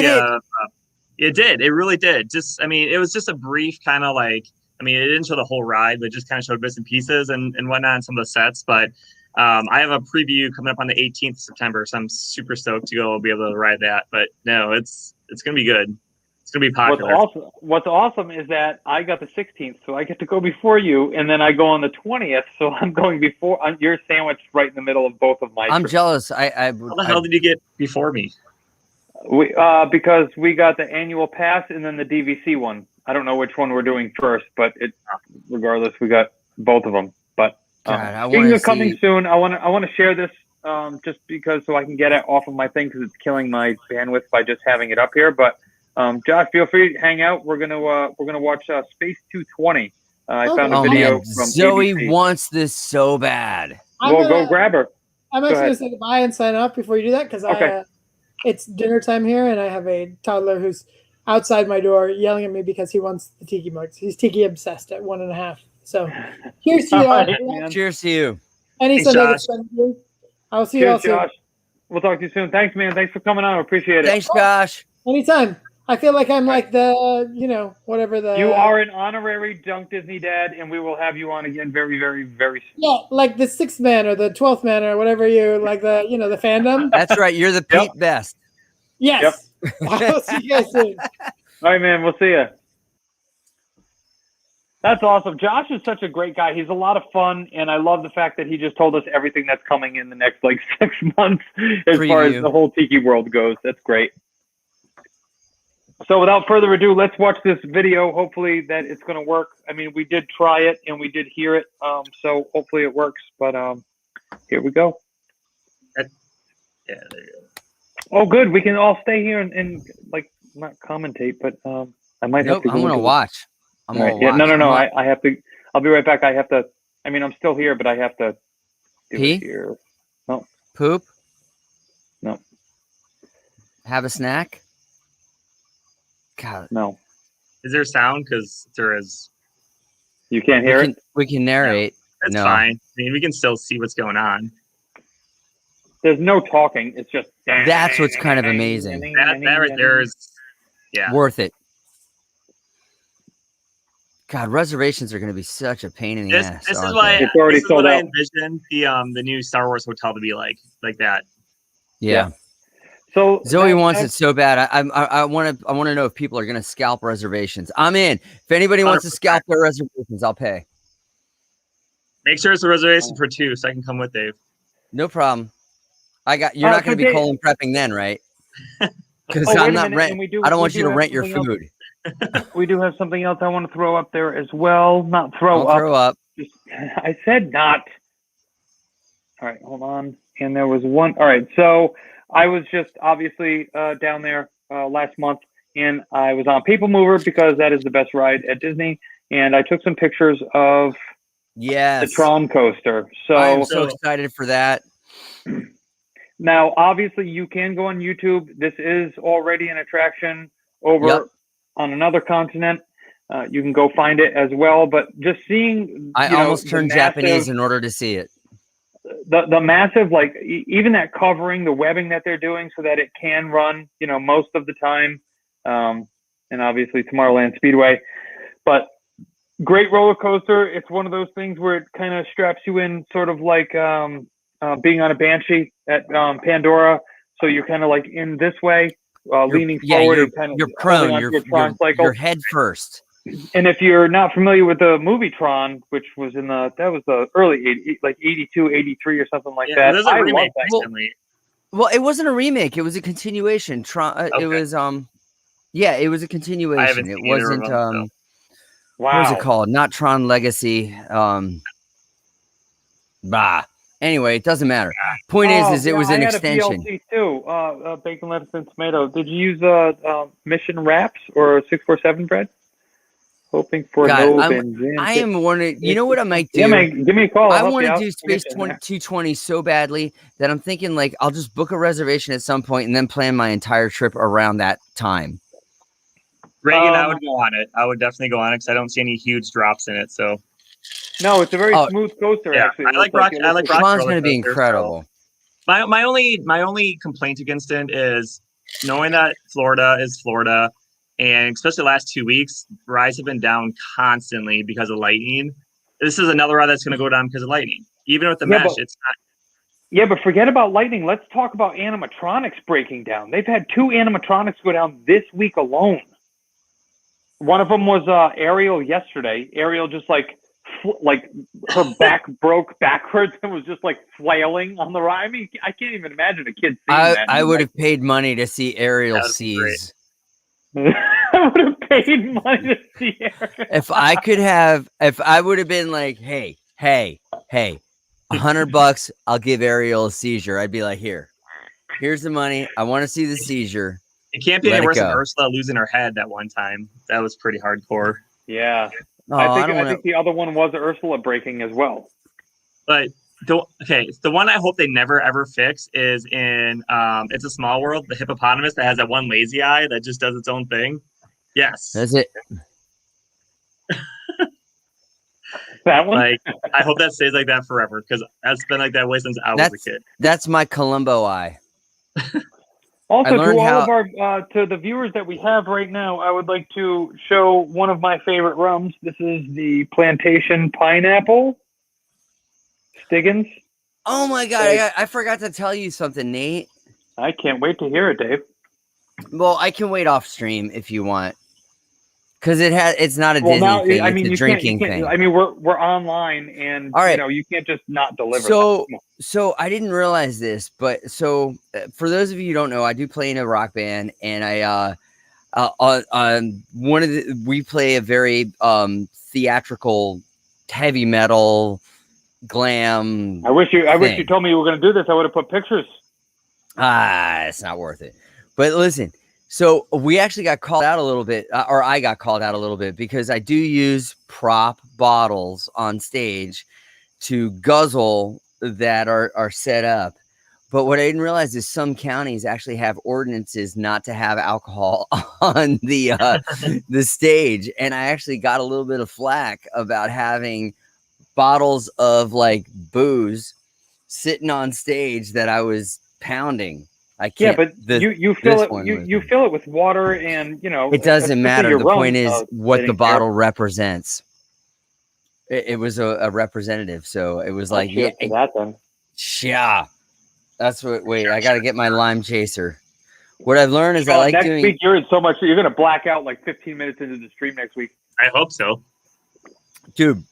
it did. It really did. It was just a brief kind of it didn't show the whole ride, but just kind of showed bits and pieces and whatnot on some of the sets. But I have a preview coming up on the 18th of September, so I'm super stoked to go be able to ride that. But no, it's going to be good. It's going to be popular. What's awesome is that I got the 16th, so I get to go before you, and then I go on the 20th, so I'm going before. You're sandwiched right in the middle of both of my trips. Jealous. How the hell did you get before me? Because we got the annual pass and then the DVC one. I don't know which one we're doing first, but regardless, we got both of them. But God, I Speaking want of to coming see. soon, I want to share this just because so I can get it off of my thing because it's killing my bandwidth by just having it up here. But Josh, feel free to hang out. We're gonna watch Space 220. I found a Oh video man, from Zoe ABC. wants this so bad. Go grab her. I'm actually going to say goodbye and sign off before you do that because Okay. it's dinner time here and I have a toddler who's outside my door yelling at me because he wants the tiki mugs. He's tiki obsessed at 1.5. So here's to you all. Man. Cheers to you. Any Thanks, Sunday to Josh. spend with you. I'll see you all Cheers, soon. Josh. We'll talk to you soon. Thanks, man. Thanks for coming on. I appreciate it. Thanks, Josh. Anytime. I feel like I'm like the, whatever the. You are an honorary Junk Disney dad, and we will have you on again very, very, very soon. Yeah, like the 6th man or the 12th man or whatever you like the the fandom. That's right. You're the Pete Best. Yes. I'll see you guys soon. All right, man. We'll see you. That's awesome. Josh is such a great guy. He's a lot of fun, and I love the fact that he just told us everything that's coming in the next 6 months as far as Preview. the whole Tiki world goes. That's great. So without further ado, let's watch this video. Hopefully that it's going to work. I mean, we did try it and we did hear it. So hopefully it works. But here we go. Yeah, there you go. Oh, good. We can all stay here and not commentate, but I might have Nope, to go. I'm gonna into- watch. I'm All right. gonna Yeah, watch. no. I have to. I'll be right back. I have to. I mean, I'm still here, but I have to do Pee? it here. Poop. No. Have a snack. God, No, Is there sound? Because there is. you can't hear it. we can narrate. That's No. fine. I mean, we can still see what's going on. There's no talking. It's just. That's what's kind of amazing. That right there is. Yeah. Worth it. God, reservations are going to be such a pain in the ass. This is aren't why they? It's already this is sold what I out. envisioned the new Star Wars hotel to be like that. Yeah. So Zoe wants it so bad. I want to know if people are going to scalp reservations. I'm in. If anybody wants to 100%. scalp their reservations, I'll pay. Make sure it's a reservation for 2 so I can come with Dave. No problem. You're not going to be Dave- colon prepping then, right? Because Oh, wait a I'm not minute, rent. and we do- I don't we want do you to have rent your something else. food. We do have something else I want to throw up there as well. Not throw Don't up. throw up. I said not. All right, hold on. And there was one. All right, so I was just obviously down there last month, and I was on People Mover because that is the best ride at Disney. And I took some pictures of Yes. the Tron coaster. I am So so excited for that. now, obviously, you can go on YouTube. This is already an attraction over Yep. on another continent. You can go find it as well. But just seeing, I almost the turned massive- Japanese in order to see it. the massive, even that covering, the webbing that they're doing so that it can run, most of the time. And obviously Tomorrowland Speedway, but great roller coaster. It's one of those things where it kind of straps you in, sort of like being on a Banshee at Pandora. So you're kind of like in this way, leaning forward and kind of You're holding prone. onto your Tron cycle. You're head first. And if you're not familiar with the movie Tron, which was the early 80s, like 82, 83 or something like that. There's a I love remake that. recently. Well, it wasn't a remake. It was a continuation. It Okay. was it was a continuation. haven't It seen either of wasn't them, Wow. what was it called? Not Tron Legacy. Anyway, it doesn't matter. Point is it was an I had extension. A PLC too. Bacon, lettuce, and tomato. Did you use Mission Wraps or 647 bread? Hoping for God, no I'm- benzene. I am wondering. You know what I might do? Yeah, man, give me a call. I I'll want to help do you out. Space I'll get you in there. 220 so badly that I'm thinking I'll just book a reservation at some point and then plan my entire trip around that time. Reagan, I would go on it. I would definitely go on it because I don't see any huge drops in it. So No, it's a very Oh, smooth coaster. yeah, Actually, I It like looks rock. it I looks like like- rock. Tron's roller going to be coasters, incredible. My only complaint against it is knowing that Florida is Florida, and especially the last 2 weeks, rides have been down constantly because of lightning. This is another ride that's going to go down because of lightning. Even with the Yeah, mesh, but- it's not. Yeah, but forget about lightning. Let's talk about animatronics breaking down. They've had 2 animatronics go down this week alone. One of them was Ariel yesterday. Ariel just like her back broke backwards and was just like flailing on the ride. I mean, I can't even imagine a kid seeing that. I would have paid money to see Ariel That would be great. Seas. I would have paid money to see Ariel. If I would have been like, hey, hey, $100, I'll give Ariel a seizure. I'd be like, here's the money. I want to see the seizure. It can't be Let any it worse than go. Ursula losing her head that one time. That was pretty hardcore. Yeah. Oh, I don't think the other one was Ursula breaking as well. But the one I hope they never ever fix is in It's a Small World, the hippopotamus that has that one lazy eye that just does its own thing. Yes. That's it. That one? Like, I hope that stays like that forever because that's been like that way since I was a kid. That's my Columbo eye. Also, I to learned all how- of our to the viewers that we have right now, I would like to show one of my favorite rums. This is the Plantation Pineapple Stiggins. Oh my God, I forgot to tell you something, Nate. I can't wait to hear it, Dave. Well, I can wait off stream if you want. Because it's not a Disney thing, it's a drinking thing. I mean, we're online, and all right. you know, you can't just not deliver. So I didn't realize this, but for those of you who don't know, I do play in a rock band, and we play a very theatrical, heavy metal, glam. I wish you told me you were going to do this. I would have put pictures. It's not worth it. But listen. So we actually got called out a little bit, or I got called out a little bit because I do use prop bottles on stage to guzzle that are set up. But what I didn't realize is some counties actually have ordinances not to have alcohol on the stage. And I actually got a little bit of flack about having bottles of like booze sitting on stage that I was pounding. I can't. Yeah, but you fill it. You fill it with water, and you know it doesn't matter. The point is what the bottle represents. It was a representative, so it was like yeah. That then. Yeah, that's what. Wait, I got to get my lime chaser. What I've learned is I like next doing. Week you're in so much. You're gonna black out like 15 minutes into the stream next week. I hope so, dude.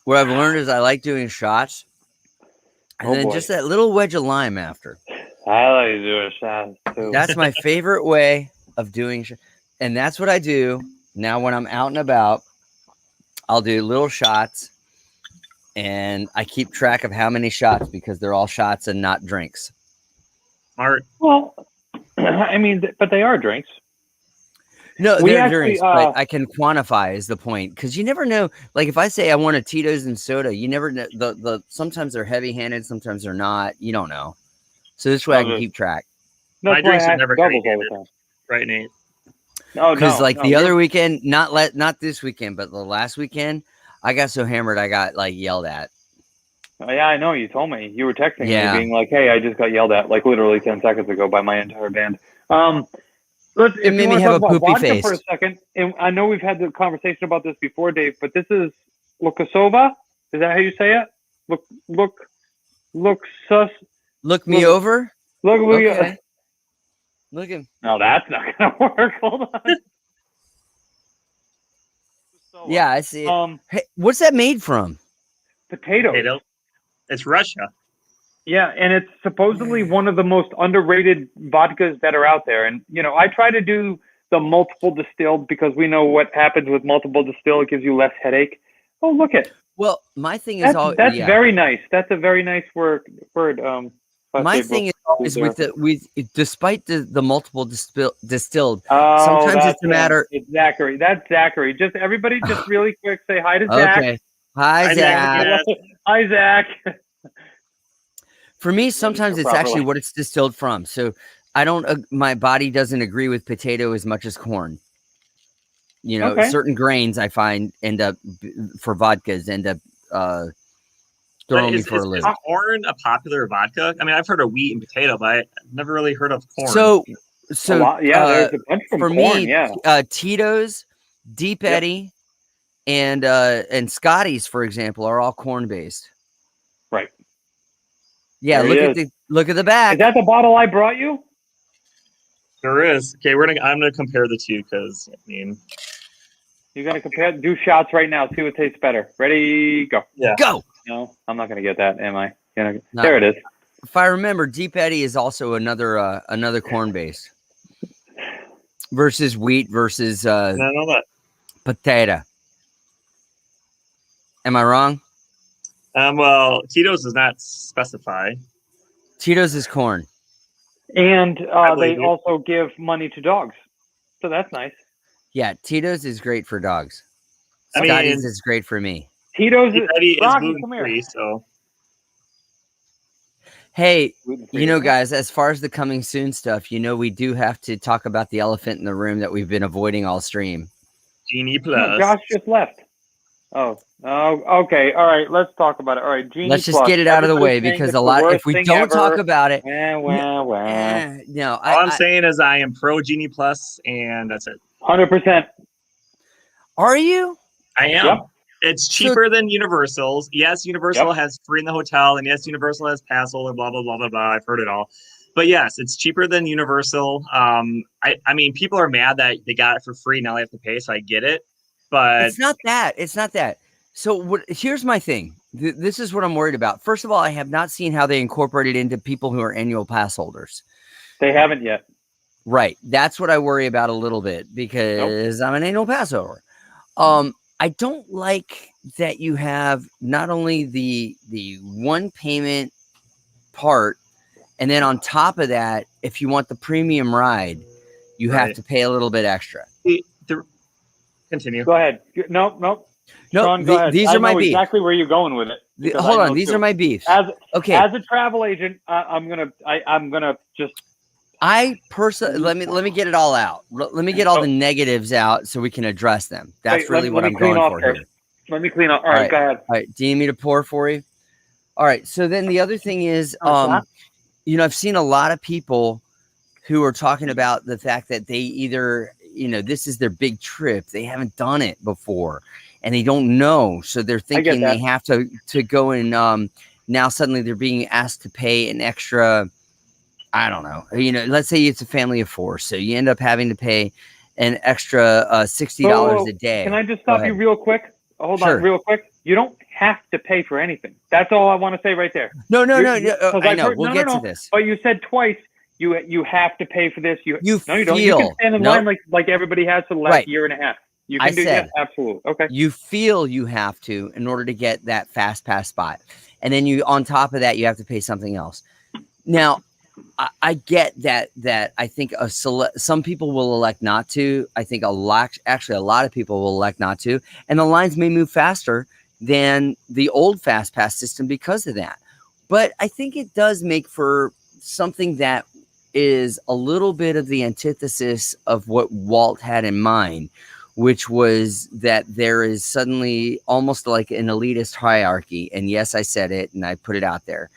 What I've learned is I like doing shots, and then just that little wedge of lime after. I like to do a shot too. That's my favorite way of doing, and that's what I do now when I'm out and about. I'll do little shots, and I keep track of how many shots because they're all shots and not drinks. Smart. Well, I mean, but they are drinks. No, they're drinks, but I can quantify is the point because you never know. Like if I say I want a Tito's and soda, you never know. The sometimes they're heavy-handed, sometimes they're not. You don't know. So this way I can keep track. My drinks are never heavy-handed, right, Nate? No, because the other weekend, not this weekend, but the last weekend, I got so hammered I got like yelled at. Oh, yeah, I know. You told me. You were texting me being like, "Hey, I just got yelled at like literally 10 seconds ago by my entire band." It made me have a poopy face for a second. And I know we've had the conversation about this before, Dave, but this is Lukasova. Is that how you say it? Look me over. Look okay. Look him. No, that's not gonna work. Hold on. Yeah, I see it. Hey, what's that made from? Potato. It's Russia. Yeah, and it's supposedly one of the most underrated vodkas that are out there. And you know, I try to do the multiple distilled because we know what happens with multiple distilled. It gives you less headache. Oh, look at. Well, my thing is that's very nice. That's a very nice word. My thing is always despite the multiple distilled. Oh, sometimes it's a matter. It's Zachary. That's Zachary. Just everybody, just really quick, say hi to Zach. Okay. Hi, Zach. Hi, Zach. For me, sometimes it's actually what it's distilled from. So I don't. My body doesn't agree with potato as much as corn. You know, certain grains I find end up for vodkas end up throwing me for a loop. Is corn a popular vodka? I mean, I've heard of wheat and potato, but I've never really heard of corn. So there's a bunch from for corn, me, Tito's, Deep Eddy, and Scotty's, for example, are all corn based. Right. Yeah, look at the back. Is that the bottle I brought you? There is. Okay, I'm gonna compare the two because I mean, you're gonna compare. Do shots right now. See what tastes better. Ready? Go. Yeah. Go. No, I'm not gonna get that. Am I? No. There it is. If I remember, Deep Eddy is also another corn base versus wheat versus I know that. potato. Am I wrong? Well, Tito's does not specify. Tito's is corn. And they you. also give money to dogs, so that's nice. Yeah, Tito's is great for dogs. I mean, Scotty's is great for me. Tito's is Rocky, gluten come here. free, so. Hey, Gluten-free. you know, guys, as far as the coming soon stuff, you know, we do have to talk about the elephant in the room that we've been avoiding all stream. Genie No, Plus. Josh just left. Oh, okay. All right, let's talk about it. All right, Genie Let's just Plus. get it out of the way, Everybody's saying because it's a the lot, worst if we thing don't talk ever. about it, No, no, All I'm saying is I am pro Genie Plus, and that's it. 100%. Are you? I am. Yep. It's cheaper than Universal's. Yes, Universal has free in the hotel, and yes, Universal has pass holder, blah, blah, blah, blah, blah. I've heard it all. But yes, it's cheaper than Universal. I mean, people are mad that they got it for free. Now they have to pay, so I get it. But It's not that. It's not that. So here's my thing. This is what I'm worried about. First of all, I have not seen how they incorporate it into people who are annual pass holders. They haven't yet. Right. That's what I worry about a little bit, because I'm an annual pass holder. I don't like that you have not only the one payment part, and then on top of that, if you want the premium ride, you have to pay a little bit extra. Continue. Go ahead. No. Sean, go ahead. These are my beefs. Exactly where you're going with it. Hold on, these are my beefs. As Okay. a travel agent, I'm gonna just. I personally let me get it all out. Let me get all the negatives out so we can address them. That's really what I'm going for here. Let me clean up. All right, go ahead. All right. Do you need me to pour for you? All right. So then the other thing is, you know, I've seen a lot of people who are talking about the fact that they either, you know, this is their big trip. They haven't done it before and they don't know. So they're thinking they have to go and now suddenly they're being asked to pay an extra, I don't know, you know, let's say it's a family of four. So you end up having to pay an extra $60 a day. Can I just stop you real quick? Hold on real quick. You don't have to pay for anything. That's all I want to say right there. No. I know. We'll get to this. But you said twice you have to pay for this. You don't. You can stand in line like everybody has for the last year and a half. You can do that. Absolutely. Okay. You feel you have to in order to get that fast pass spot. And then you, on top of that, you have to pay something else. Now, I get that I think some people will elect not to. I think a lot of people will elect not to. And the lines may move faster than the old fast pass system because of that. But I think it does make for something that is a little bit of the antithesis of what Walt had in mind, which was that there is suddenly almost like an elitist hierarchy. And yes, I said it and I put it out there,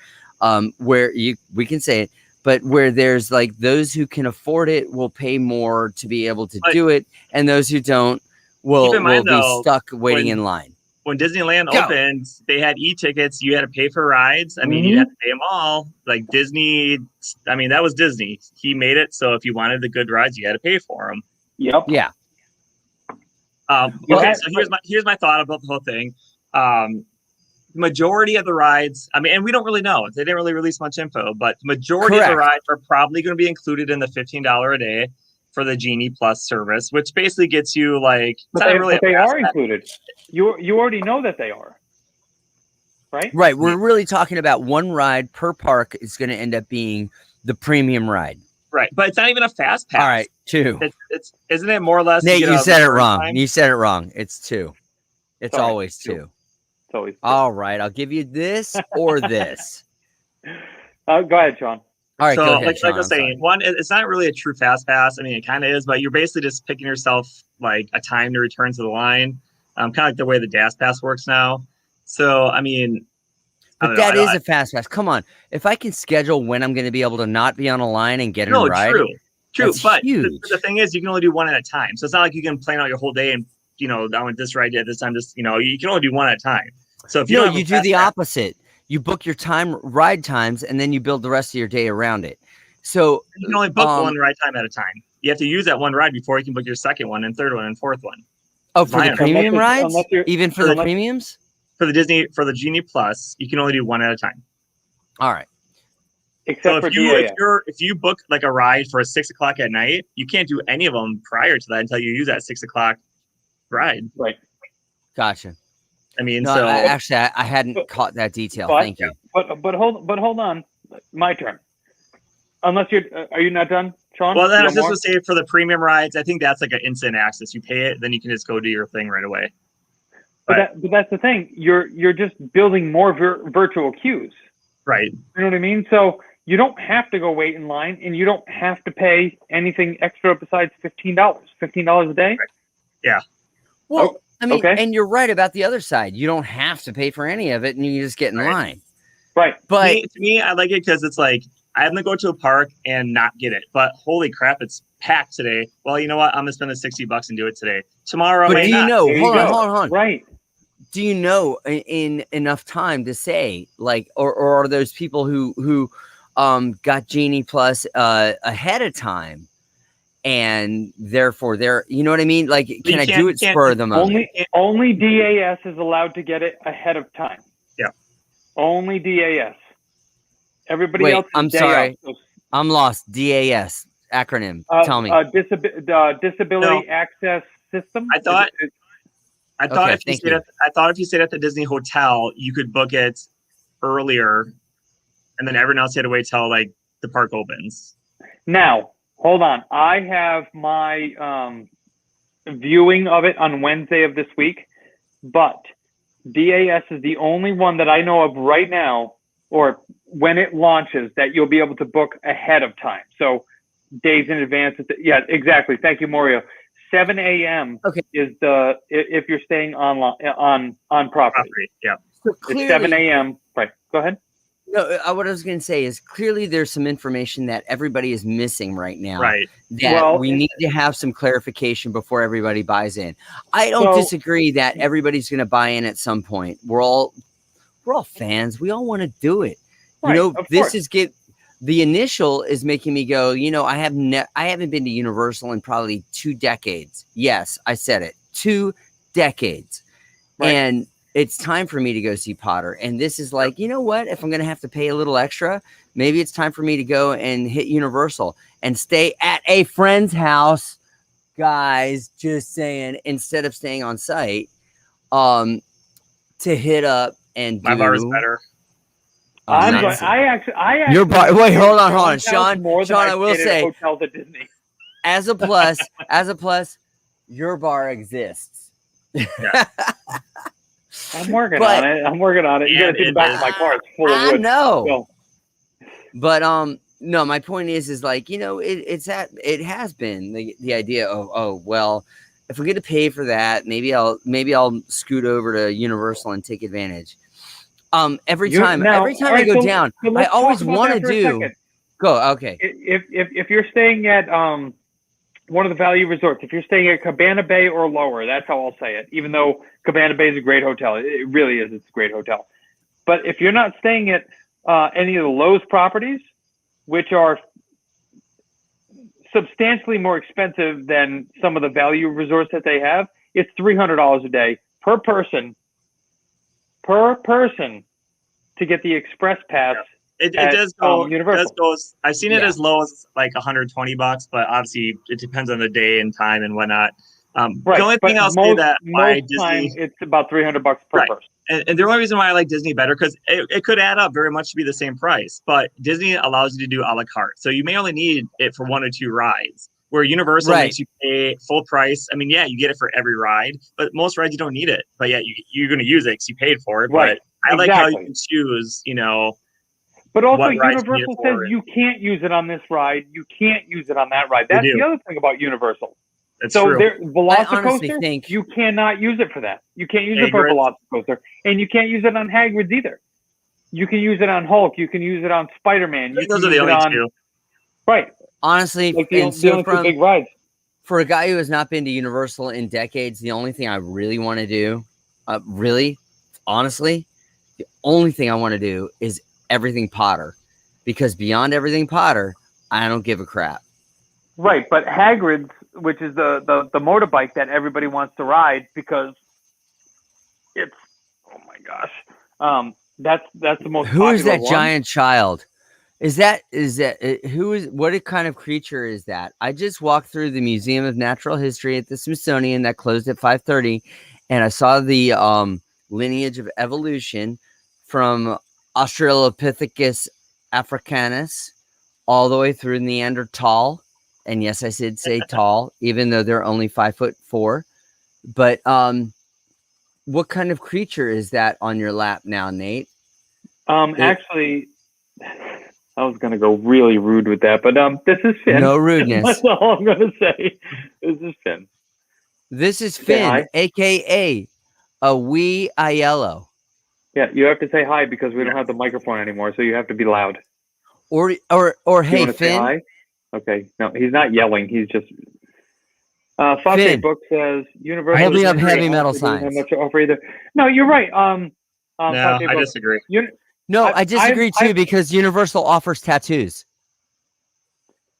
where we can say it, but where there's like those who can afford it will pay more to be able to do it. And those who don't will be stuck waiting in line. When Disneyland opened, they had e-tickets. You had to pay for rides. I mean, you had to pay them all. Like Disney, I mean, that was Disney. He made it. So if you wanted the good rides, you had to pay for them. Yep. Yeah. Okay, so here's my thought about the whole thing. Majority of the rides, I mean, and we don't really know. They didn't really release much info, but the majority of the rides are probably going to be included in the $15 a day for the Genie Plus service, which basically gets you like. But they are included. You already know that they are. Right? Right. We're really talking about one ride per park is going to end up being the premium ride. Right, but it's not even a fast pass. All right, 2. It's isn't it more or less? Nate, you said it wrong. Time? You said it wrong. It's 2. It's always 2. It's always 2. All right, I'll give you this or this. Go ahead, Sean. All right, so go ahead, like Sean, I was saying, one, it's not really a true fast pass. I mean, it kind of is, but you're basically just picking yourself like a time to return to the line, kind of like the way the DAS Pass works now. So, I mean. But that is a fast pass. Come on. If I can schedule when I'm going to be able to not be on a line and get in a ride. True. But the thing is, you can only do one at a time. So it's not like you can plan out your whole day and, you know, I want this ride at this time. Just, you know, you can only do one at a time. So if you you do the opposite. You book your ride times, and then you build the rest of your day around it. So you can only book one ride time at a time. You have to use that one ride before you can book your second one and third one and fourth one. Oh, for the premium rides? Even for the premiums? For the Genie Plus, you can only do one at a time. All right. Except if you book like a ride for 6 o'clock at night, you can't do any of them prior to that until you use that 6 o'clock ride. Right. Gotcha. I mean, No, so I hadn't caught that detail. Thank you. But hold on, my turn. Unless are you not done, Sean? well, then I was just more? gonna say for the premium rides, I think that's like an instant access. You pay it, then you can just go do your thing right away. But that's the thing. You're just building more virtual queues. Right. You know what I mean? So you don't have to go wait in line, and you don't have to pay anything extra besides $15. $15 a day. Right. Yeah. Well, I mean, okay. and you're right about the other side. You don't have to pay for any of it, and you just get in line. Right. But to me, I like it because it's like I have to go to a park and not get it. But holy crap, it's packed today. Well, you know what? I'm gonna spend the $60 and do it today. Tomorrow, but I do may you not. know? There you Hold go. on. Right. Do you know in enough time to say like, or are those people who got Genie Plus ahead of time, and therefore they're, you know what I mean? Like, can I do it spur of the moment? Only DAS is allowed to get it ahead of time. Yeah. Only DAS. Everybody Wait, else. I'm sorry. I'm lost. DAS acronym. Tell me. Disability Access System. I thought Okay, if you stayed at the Disney hotel, you could book it earlier, and then everyone else had to wait till like the park opens. Now, hold on. I have my viewing of it on Wednesday of this week, but DAS is the only one that I know of right now, or when it launches, that you'll be able to book ahead of time. So days in advance. Yeah, exactly. Thank you, Mario. 7 a.m. Okay. is if you're staying on property. Yeah. So It's clearly, 7 a.m. Right. Go ahead. No, what I was going to say is clearly there's some information that everybody is missing right now. Right. That we need to have some clarification before everybody buys in. I don't disagree that everybody's going to buy in at some point. We're all fans. We all want to do it. Right, you know, of this course. is the initial is making me go, you know, I haven't been to Universal in probably 2 decades. Yes, I said it. 2 decades. Right. And it's time for me to go see Potter. And this is like, you know what? If I'm going to have to pay a little extra, maybe it's time for me to go and hit Universal and stay at a friend's house, guys, just saying, instead of staying on site, to hit up and My bar is better. I actually. Your bar. Wait, hold on, Sean. More than Sean, I will say, hotels at Disney. as a plus, your bar exists. Yeah. I'm working on it. You gotta see the back of my car. It's full of wood. I know. So, But no, my point is like, you know, it has been the idea of, oh well, if we get to pay for that, maybe I'll scoot over to Universal and take advantage. Every time I go down, I always want to do. Go, okay. If you're staying at one of the value resorts, if you're staying at Cabana Bay or lower, that's how I'll say it. Even though Cabana Bay is a great hotel, it really is. It's a great hotel. But if you're not staying at any of the Lowe's properties, which are substantially more expensive than some of the value resorts that they have, it's $300 a day per person to get the express pass. It does go. Universal. I've seen it as low as like $120, but obviously it depends on the day and time and whatnot. Right. The only thing I'll say that why Disney, it's about $300 per person. And the only reason why I like Disney better, because it could add up very much to be the same price, but Disney allows you to do a la carte. So you may only need it for 1 or 2 rides, where Universal makes you pay full price. I mean, yeah, you get it for every ride, but most rides you don't need it. But yeah, you're going to use it because you paid for it. Right. But I like how you can choose, you know. But also Universal says you can't use it on this ride. You can't use it on that ride. That's the other thing about Universal. That's so true. Velocicoaster, you cannot use it for that. You can't use it for Velocicoaster, and you can't use it on Hagrid's either. You can use it on Hulk. You can use it on Spider-Man. Those are the only 2. Right. Honestly, like the only 2 big rides. For a guy who has not been to Universal in decades, the only thing I really want to do, honestly, the only thing I want to do is everything Potter, because beyond everything Potter, I don't give a crap. Right, but Hagrid's, which is the motorbike that everybody wants to ride because it's, oh my gosh, that's the most. Who is that one. Giant child? What kind of creature is that? I just walked through the Museum of Natural History at the Smithsonian that closed at 5:30, and I saw the lineage of evolution from Australopithecus africanus all the way through Neanderthal. And yes, I did say tall, even though they're only 5'4". But what kind of creature is that on your lap now, Nate? Actually, I was gonna go really rude with that, but this is Finn. No rudeness. That's all I'm gonna say. This is Finn. This is Finn, aka a wee Aiello. Yeah, you have to say hi because we don't have the microphone anymore, so you have to be loud. Or hey, Finn. Say hi? Okay, no, he's not yelling. He's just. Fate Book says Universal. Holding up heavy metal signs. Much to offer either. No, you're right. No, I disagree. I disagree too because Universal offers tattoos.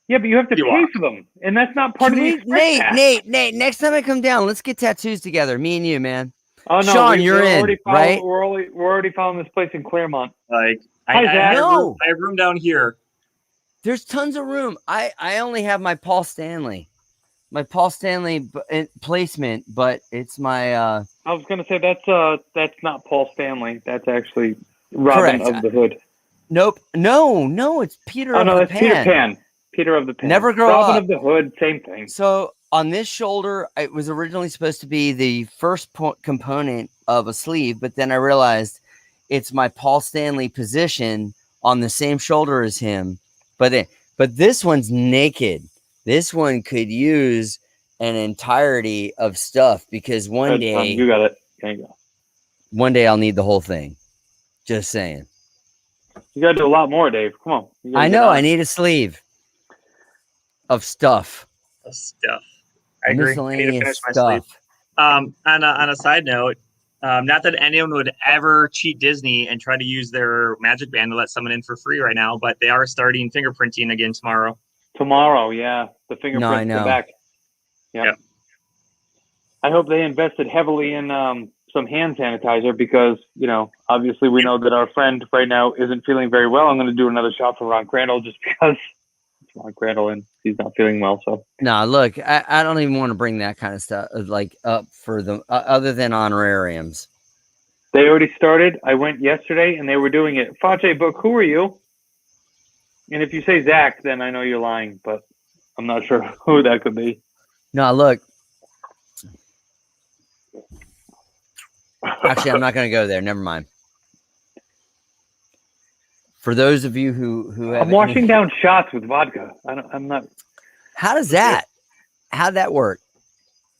Yeah, but you have to pay for them, and that's not part of the Nate. Next time I come down, let's get tattoos together, me and you, man. Oh no, Sean, you're in, right? We're already following this place in Claremont. Like, I have room down here. There's tons of room. I only have my Paul Stanley placement, but it's my. I was gonna say that's not Paul Stanley. That's actually Robin of the Hood. Nope. No, it's Peter. Oh no, that's Peter Pan. Peter of the Pan. Never grow Robin up. of the Hood, same thing. So on this shoulder, it was originally supposed to be the first component of a sleeve, but then I realized it's my Paul Stanley position on the same shoulder as him. But this one's naked. This one could use an entirety of stuff because one day you got it. There you go. One day I'll need the whole thing. Just saying. You got to do a lot more, Dave. Come on. I know. I need a sleeve of stuff. I agree. I need to finish my sleeve. On a side note, not that anyone would ever cheat Disney and try to use their Magic Band to let someone in for free right now, but they are starting fingerprinting again tomorrow. Tomorrow, yeah. The fingerprints come back. Yep. I hope they invested heavily in some hand sanitizer because, obviously we know that our friend right now isn't feeling very well. I'm going to do another shot for Ron Crandall just because it's Ron Crandall and he's not feeling well. So no, look, I don't even want to bring that kind of stuff up for them other than honorariums. They already started. I went yesterday and they were doing it. Fate Book, who are you? And if you say Zach, then I know you're lying, but I'm not sure who that could be. No, look. Actually, I'm not going to go there. Never mind. For those of you who have, I'm washing down shots with vodka. I'm not. How'd that work?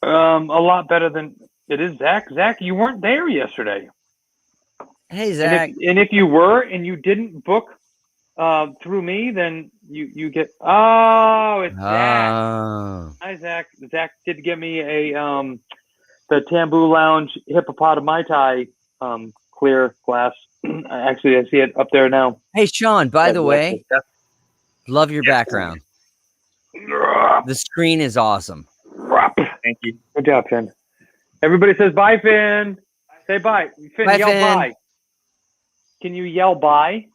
A lot better than it is. Zach, you weren't there yesterday. Hey, Zach. And if you were and you didn't book through me, then you get. Oh, it's Zach. Hi, Zach. Zach did give me a the Tambu Lounge Hippopotami clear glass. Actually, I see it up there now. Hey, Sean. By the way, love your background. The screen is awesome. Thank you. Good job, Finn. Everybody says bye, Finn. Say bye. Finn, bye, yell Finn. bye. Can you yell bye?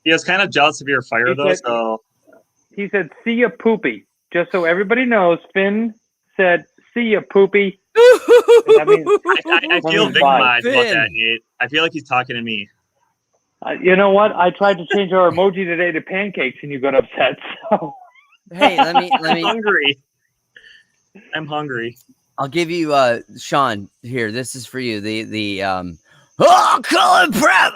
He was kind of jealous of your fire, so he said, "See ya, poopy." Just so everybody knows, Finn said, "See ya, poopy." I feel victimized about that, Nate. I feel like he's talking to me. You know what? I tried to change our emoji today to pancakes, and you got upset. So. Hey, let me. I'm hungry. I'm hungry. I'll give you, Sean. Here, this is for you. Colin Pratt.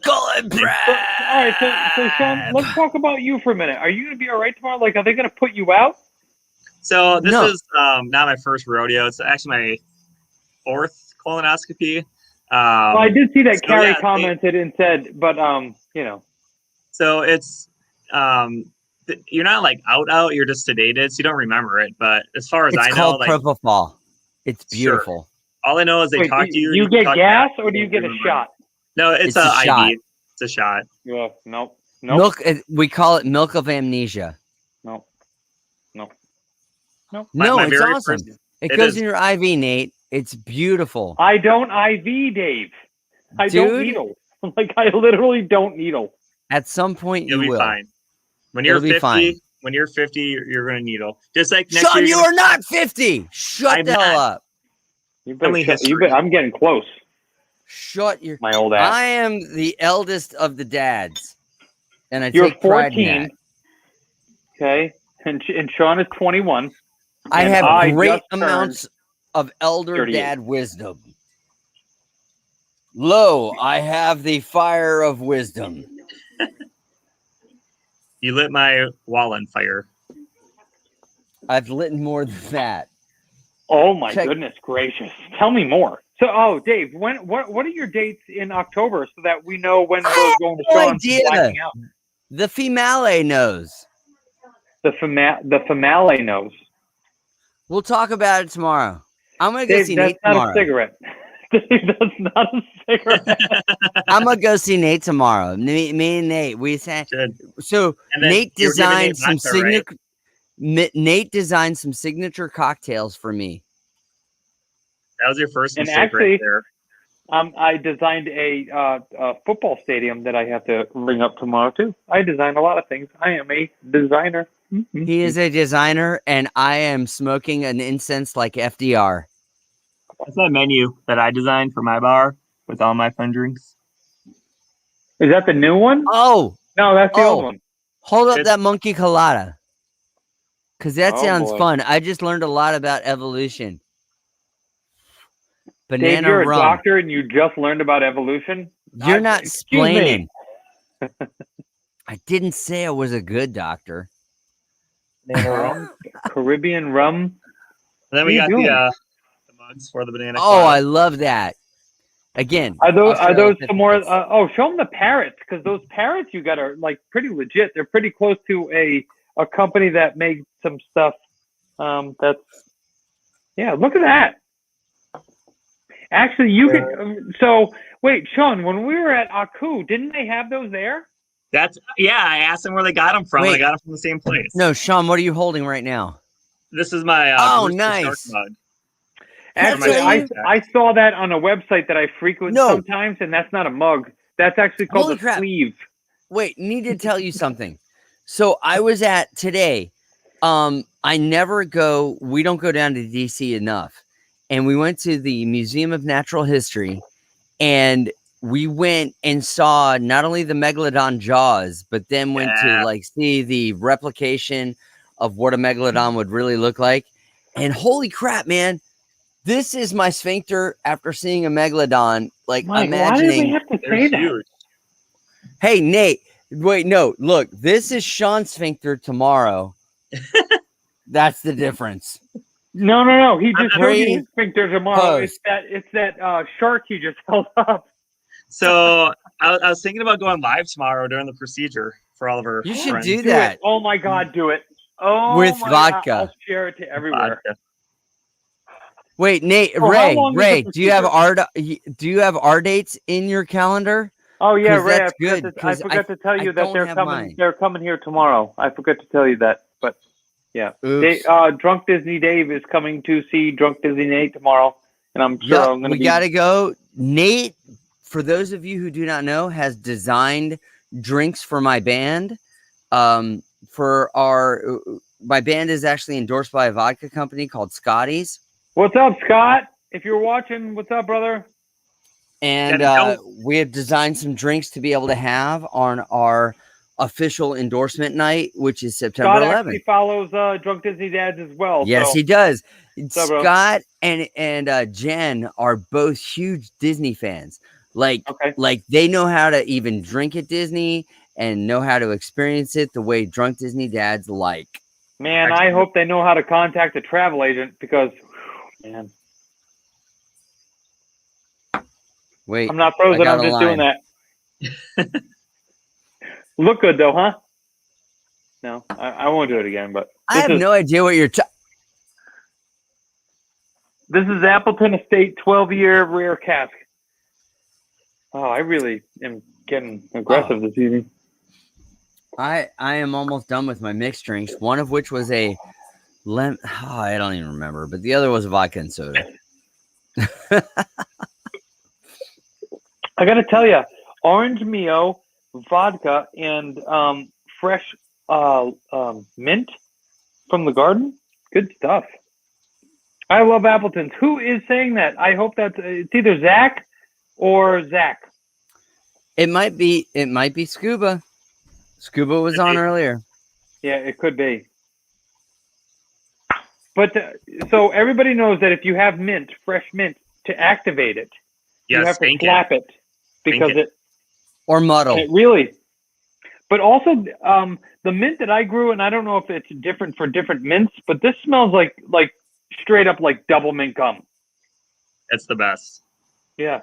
Colin Pratt. All right, so Sean, let's talk about you for a minute. Are you going to be all right tomorrow? Like, are they going to put you out? So this is not my first rodeo. It's actually my fourth colonoscopy. Well, I did see that Carrie commented and said, but So it's you're not like out. You're just sedated, so you don't remember it. But as far as I know, it's called propofol. It's beautiful. Sure. All I know is they talk to you. You get gas or do you get a shot? No, it's a shot. IV. It's a shot. Yeah, nope. Milk. We call it milk of amnesia. No. No, it's awesome. It goes in your IV, Nate. It's beautiful. I don't IV, Dave. I don't needle. Like I literally don't needle. At some point, you'll be fine. When you're 50, you're going to needle. Just like next Sean, year. you are not 50. Shut the hell up. I'm getting close. Shut your. My old ass. I am the eldest of the dads, and You're take pride in 14. that. Okay, and Sean is 21. I and have great just amounts of elder 38. dad wisdom. Lo, I have the fire of wisdom. You lit my wall on fire. I've lit more than that. Oh my goodness gracious! Tell me more. So, Dave, what are your dates in October so that we know when we're going to Sean blacking out? The female knows. The female knows. We'll talk about it tomorrow. I'm gonna go see Nate tomorrow. That's not a cigarette. Dave, that's not a cigarette. I'm gonna go see Nate tomorrow. Me and Nate. We said so. Nate designed some signature. Right? Nate designed some signature cocktails for me. That was your first mistake right there. I designed a football stadium that I have to ring up tomorrow too. I design a lot of things. I am a designer. Mm-hmm. He is a designer, and I am smoking an incense like FDR. That's that menu that I designed for my bar with all my fun drinks. Is that the new one? Oh no, that's the old one. Hold up that monkey colada, because that sounds fun. I just learned a lot about evolution. Banana Dave, you're rum. a doctor and you just learned about evolution? You're not explaining. I didn't say I was a good doctor. Caribbean rum. And then we got the mugs for the banana. Oh, I love that. Again, are those some more? Show them the parrots, because those parrots you got are like pretty legit. They're pretty close to a company that made some stuff. Look at that. Actually, you could. So wait, Sean, when we were at Aku, didn't they have those there? I asked them where they got them from. I got them from the same place. No, Sean, what are you holding right now? This is my nice mug. Actually, I saw that on a website that I frequent sometimes, and that's not a mug. That's actually called a sleeve. Wait, need to tell you something. So I was at today. I never go. We don't go down to DC enough, and we went to the Museum of Natural History, and we went and saw not only the Megalodon jaws, but then went to see the replication of what a Megalodon would really look like. And holy crap, man, this is my sphincter after seeing a Megalodon. Like, Mike, imagining. why did we have to say that? Huge. Hey, Nate, wait, no, look, this is Sean's sphincter tomorrow. That's the difference. No. He just showed you his sphincter tomorrow. It's that shark he just held up. So I was thinking about going live tomorrow during the procedure for all of our You should friends. do that. Oh my God, do it. Oh, with vodka. God, I'll share it to everywhere. Vodka. Wait, Nate, Ray, do you have our dates in your calendar? Oh yeah, Ray. That's good. I forgot to tell you that they're coming. Mine. They're coming here tomorrow. I forgot to tell you that, but yeah. Drunk Disney Dave is coming to see Drunk Disney Nate tomorrow, and I'm sure I'm going to. We got to go. Nate, for those of you who do not know, has designed drinks for my band. My band is actually endorsed by a vodka company called Scotty's. What's up, Scott? If you're watching, what's up, brother? And we have designed some drinks to be able to have on our official endorsement night, which is September 11th. Scott actually follows Drunk Disney Dads as well. Yes, he does. Scott and Jen are both huge Disney fans. Like they know how to even drink at Disney and know how to experience it the way Drunk Disney Dads like. Man, I hope they know how to contact a travel agent because, man. Wait, I'm not frozen. I'm just doing that. Look good though, huh? No, I won't do it again. But I have no idea what you're. This is Appleton Estate 12-year rare cask. Oh, I really am getting aggressive this evening. I am almost done with my mixed drinks. One of which was a I don't even remember, but the other was a vodka and soda. I got to tell you, orange Mio, vodka, and fresh mint from the garden. Good stuff. I love Appleton's. Who is saying that? I hope that's it's either Zach or Zach. It might be Scuba. Scuba was on earlier. Yeah, it could be. But so everybody knows that if you have mint, fresh mint, to activate it, you have to slap it because it or muddle. It really. But also, the mint that I grew, and I don't know if it's different for different mints, but this smells like straight up like double mint gum. It's the best. Yeah.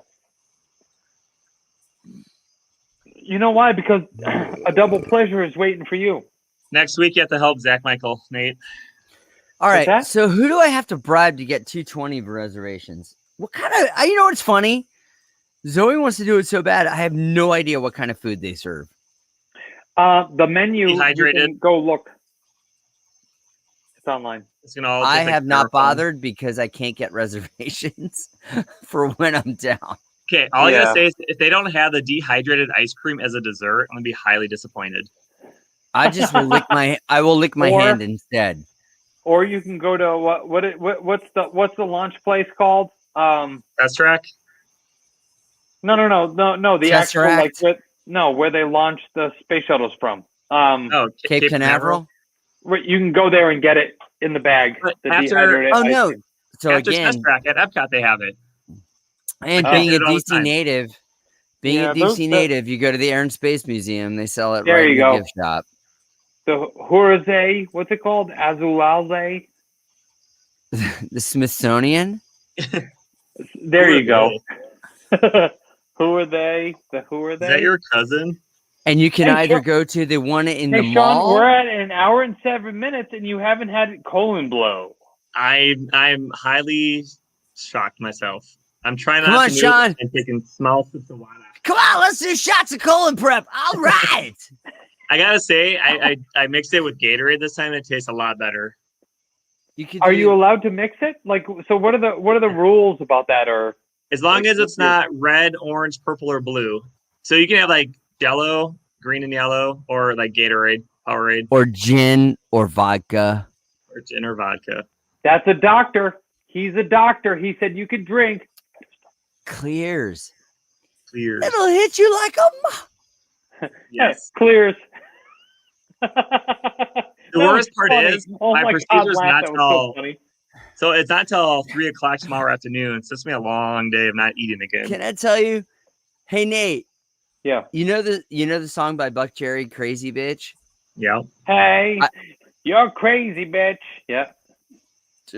You know why? Because a double pleasure is waiting for you. Next week, you have to help Zach Michael, Nate. All right. So who do I have to bribe to get 220 reservations? What kind of, you know what's funny? Zoe wants to do it so bad. I have no idea what kind of food they serve. The menu, Dehydrated. you can go look. It's online. It's gonna all I have not bothered because I can't get reservations for when I'm down. Okay, all I gotta say is if they don't have the dehydrated ice cream as a dessert, I'm gonna be highly disappointed. I just will lick my hand instead. Or you can go to what's the launch place called? Test Track? No. The Tesseract? actual where they launched the space shuttles from. Cape Canaveral. You can go there and get it in the bag. After Test Track at Epcot they have it. And being a DC native, you go to the Air and Space Museum. They sell it right in the gift shop. The Hurazay, what's it called? Azulale? The Smithsonian? There you go. Who are they? Who are they? Is that your cousin? And you can either go to the one in the Sean, mall. We're at an hour and 7 minutes, and you haven't had colon blow. I'm highly shocked myself. I'm trying Come not on, to Sean. and taking small sips of water. Come on, let's do shots of colon prep. All right. I gotta say, I mixed it with Gatorade this time. It tastes a lot better. Are you allowed to mix it? So what are the rules about that? Or as long as it's not red, orange, purple, or blue. So you can have like yellow, green, and yellow, or like Gatorade, Powerade, or gin, or vodka, or gin or vodka. That's a doctor. He's a doctor. He said you could drink. Clears. It'll hit you like a. Yes, clears. The worst part is my procedure is not till. So it's not till 3:00 tomorrow afternoon. So it's gonna be a long day of not eating again. Can I tell you? Hey Nate. Yeah. You know the song by Buck Cherry, "Crazy Bitch"? Yeah. Hey, you're crazy, bitch. Yeah.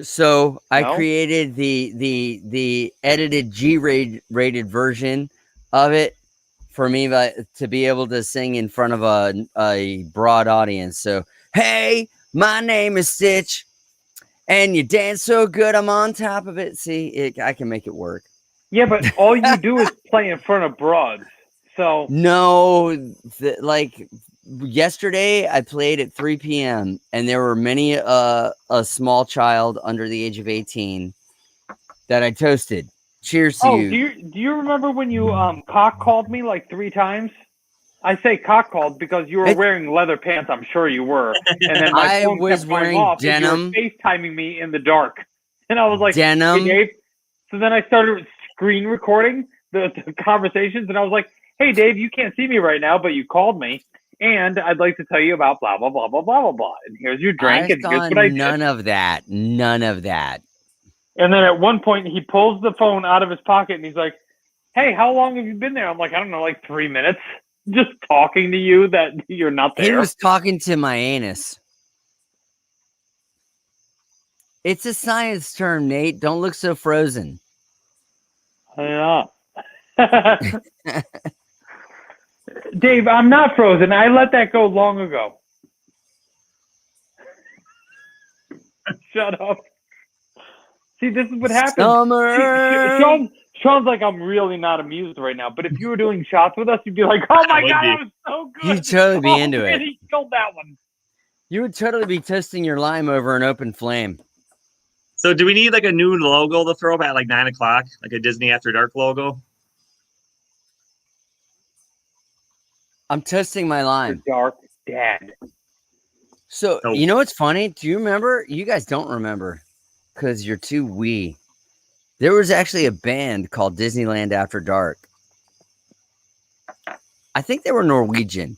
So I created the edited G-rated version of it for me to be able to sing in front of a broad audience. So, hey, my name is Stitch, and you dance so good, I'm on top of it. See, I can make it work. Yeah, but all you do is play in front of broads. So no, yesterday I played at 3 p.m. and there were many a small child under the age of 18 that I toasted. Cheers to you. Do you remember when you cock called me like 3 times? I say cock called because you were wearing leather pants. I'm sure you were. And then my phone was kept wearing off denim. You were FaceTiming me in the dark, and I was like, denim. Hey, Dave. So then I started screen recording the conversations, and I was like, hey, Dave, you can't see me right now, but you called me, and I'd like to tell you about blah, blah, blah, blah, blah, blah, blah. And here's your drink, and here's what I did. None of that. And then at one point, he pulls the phone out of his pocket, and he's like, hey, how long have you been there? I'm like, I don't know, like 3 minutes. Just talking to you that you're not there. He was talking to my anus. It's a science term, Nate. Don't look so frozen. Yeah. Dave, I'm not frozen. I let that go long ago. Shut up. See, this is what happens. Summer. Sean's like, I'm really not amused right now. But if you were doing shots with us, you'd be like, oh my God, that was so good. You'd totally be into it. He killed that one. You would totally be toasting your lime over an open flame. So do we need like a new logo to throw up at like 9:00, like a Disney After Dark logo? I'm toasting my lime. Dark Dad. So, you know what's funny? Do you remember? You guys don't remember. Because you're too wee. There was actually a band called Disneyland After Dark. I think they were Norwegian.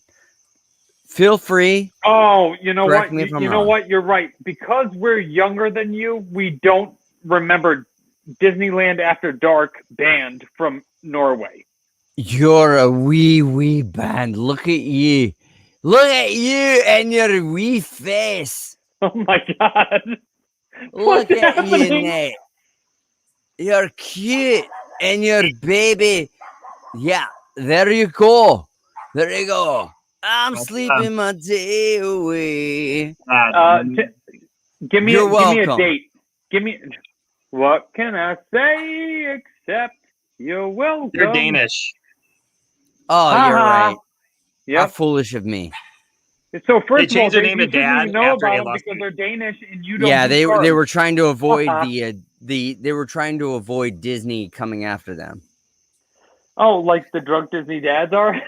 Feel free. Oh, you know Correct what? me if I'm You know wrong. what? You're right. Because we're younger than you, we don't remember Disneyland After Dark band from Norway. You're a wee band. Look at you. Look at you and your wee face. Oh my God. Look What's at you, happening? Nate. You're cute and your baby. Yeah, there you go. There you go. I'm sleeping my day away. Give me You're give me a welcome. date. Give me. What can I say except you're welcome? You're Danish. Oh, you're Ha-ha. right. How Yep. foolish of me. So first They of all, changed their name to you shouldn't Dad even know after about he them left because me. they're Danish and you don't. Yeah, do they carbs. were trying to avoid Uh-huh. they were trying to avoid Disney coming after them. Oh, like the drunk Disney dads are.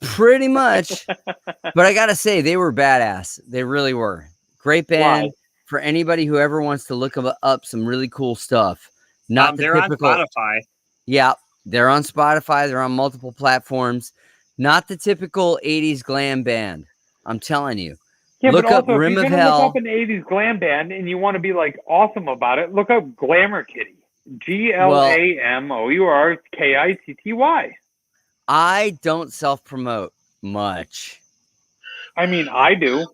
Pretty much. But I gotta say, they were badass. They really were. Great band. Why? For anybody who ever wants to look up some really cool stuff. Not the They're typical. on Spotify. Yeah, they're on Spotify. They're on multiple platforms. Not the typical 80s glam band. I'm telling you. Yeah, Look but up also Rim if you're of gonna Hell. look up an '80s glam band and you want to be like awesome about it, look up Glamour Kitty. GLAMOURKITTY. I don't self-promote much. I mean, I do.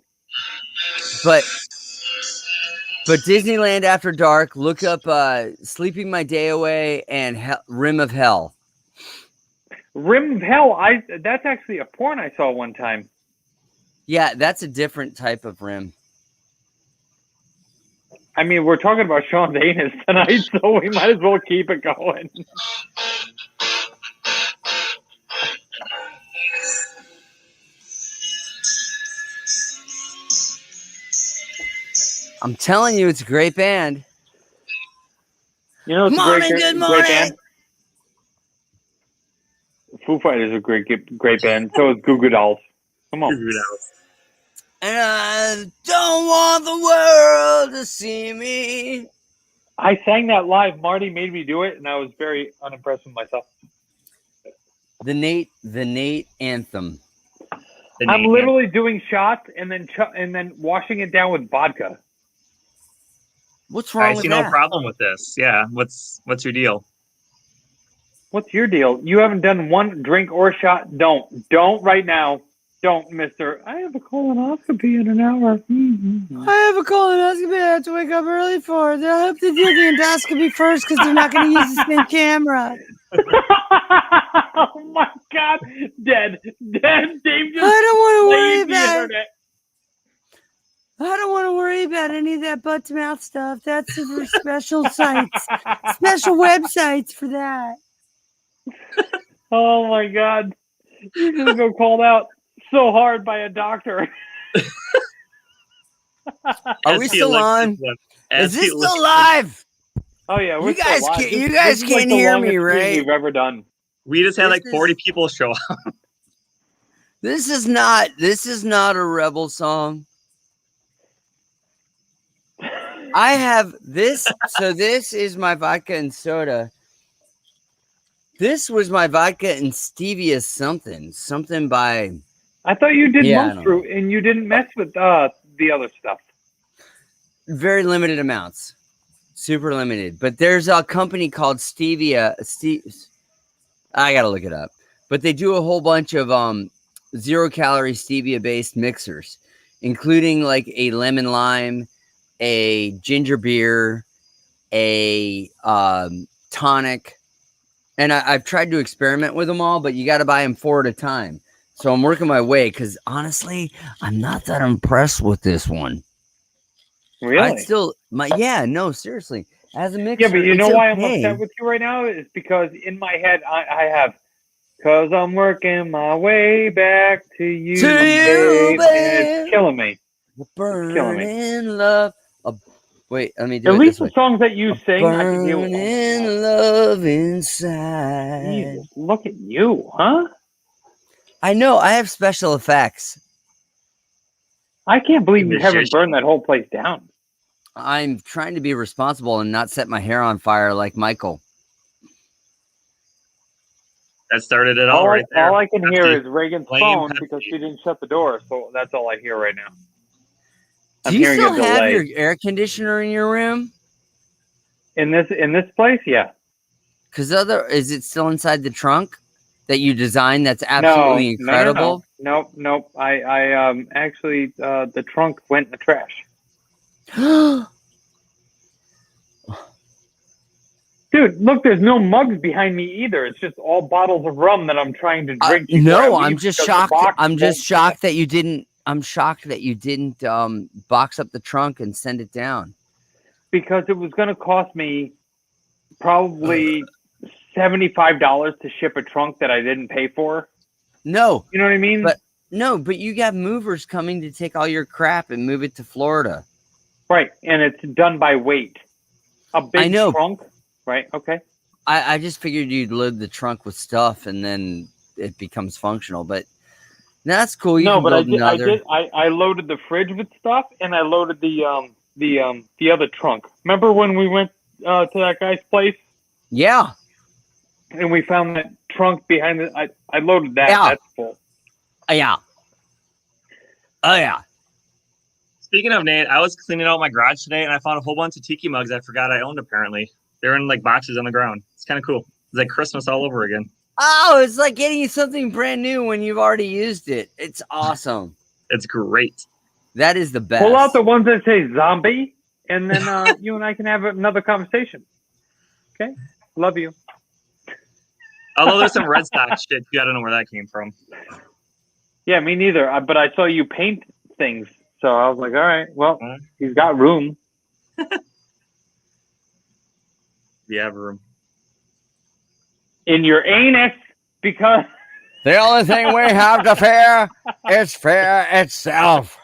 But Disneyland After Dark, look up Sleeping My Day Away and Rim of Hell. Rim of Hell. That's actually a porn I saw one time. Yeah, that's a different type of rim. I mean, we're talking about Sean's anus tonight, so we might as well keep it going. I'm telling you, it's a great band. You know, it's Morning, a good great morning. band. Foo Fighters is a great band. So is Goo Goo Dolls. Come on. And I don't want the world to see me. I sang that live. Marty made me do it, and I was very unimpressed with myself. The Nate anthem. I'm literally doing shots and then washing it down with vodka. What's wrong I with see that? no problem with this. Yeah. What's your deal? What's your deal? You haven't done one drink or shot. Don't right now. Don't, mister. I have a colonoscopy in an hour. I have a colonoscopy I have to wake up early for. They'll have to do the endoscopy first because they're not going to use the same camera. Oh my God. Dead. Dave just I don't want to worry slayed the about it. internet. I don't want to worry about any of that butt to mouth stuff. That's for special sites, special websites for that. Oh my God. You're just got called out so hard by a doctor. Are we still on? Is this still live? Oh yeah, we're You guys still live. can't- you This guys is can't like the hear me, longest stream right? We've ever done. We just had This like 40 is- people show up. This is not a rebel song. I have this. So this is my vodka and soda. This was my vodka and stevia something by. I thought you did Yeah, I monk don't fruit and you didn't mess with the other stuff. Very limited amounts, super limited. But there's a company called Stevia. I gotta look it up. But they do a whole bunch of 0-calorie stevia based mixers, including like a lemon lime, a ginger beer, a tonic. And I've tried to experiment with them all, but you got to buy them 4 at a time. So I'm working my way because honestly, I'm not that impressed with this one. Really? I'd still seriously. As a mixer, Yeah, but you know it's why I'm okay. upset with you right now is because in my head I have, cause I'm working my way back to you, babe, and it's killing me. Burning love. Wait, let me do At it least this way. the songs that you sing, I can deal with. Burning love inside. Jesus, look at you, huh? I know. I have special effects. I can't believe you Magician. haven't burned that whole place down. I'm trying to be responsible and not set my hair on fire like Michael. That started it all right there. All I can hear Pepsi. is Reagan's Blame phone Pepsi. because she didn't shut the door. So that's all I hear right now. I'm Do you hearing still a have delay. your air conditioner in your room? In this place, yeah. Because is it still inside the trunk that you designed? That's absolutely incredible. Nope. I actually the trunk went in the trash. Dude, look, there's no mugs behind me either. It's just all bottles of rum that I'm trying to drink. No, I'm just shocked. I'm just shocked that you didn't. I'm shocked that you didn't box up the trunk and send it down. Because it was going to cost me probably $75 to ship a trunk that I didn't pay for. No, you know what I mean. But you got movers coming to take all your crap and move it to Florida. Right, and it's done by weight. A big trunk. Right. Okay. I just figured you'd load the trunk with stuff and then it becomes functional, but that's cool. I loaded the fridge with stuff and I loaded the other trunk. Remember when we went to that guy's place? Yeah. And we found that trunk behind it. I loaded that. Yeah. That's full. Yeah. Oh yeah. Speaking of Nate, I was cleaning out my garage today and I found a whole bunch of tiki mugs I forgot I owned apparently. They're in like boxes on the ground. It's kind of cool. It's like Christmas all over again. Oh, it's like getting something brand new when you've already used it. It's awesome. It's great. That is the best. Pull out the ones that say zombie, and then you and I can have another conversation. Okay? Love you. Although there's some Red Sox shit, I don't know where that came from. Yeah, me neither. But I saw you paint things, so I was like, all right, well, he's got room. You have room. In your anus, because the only thing we have to fear is fear itself.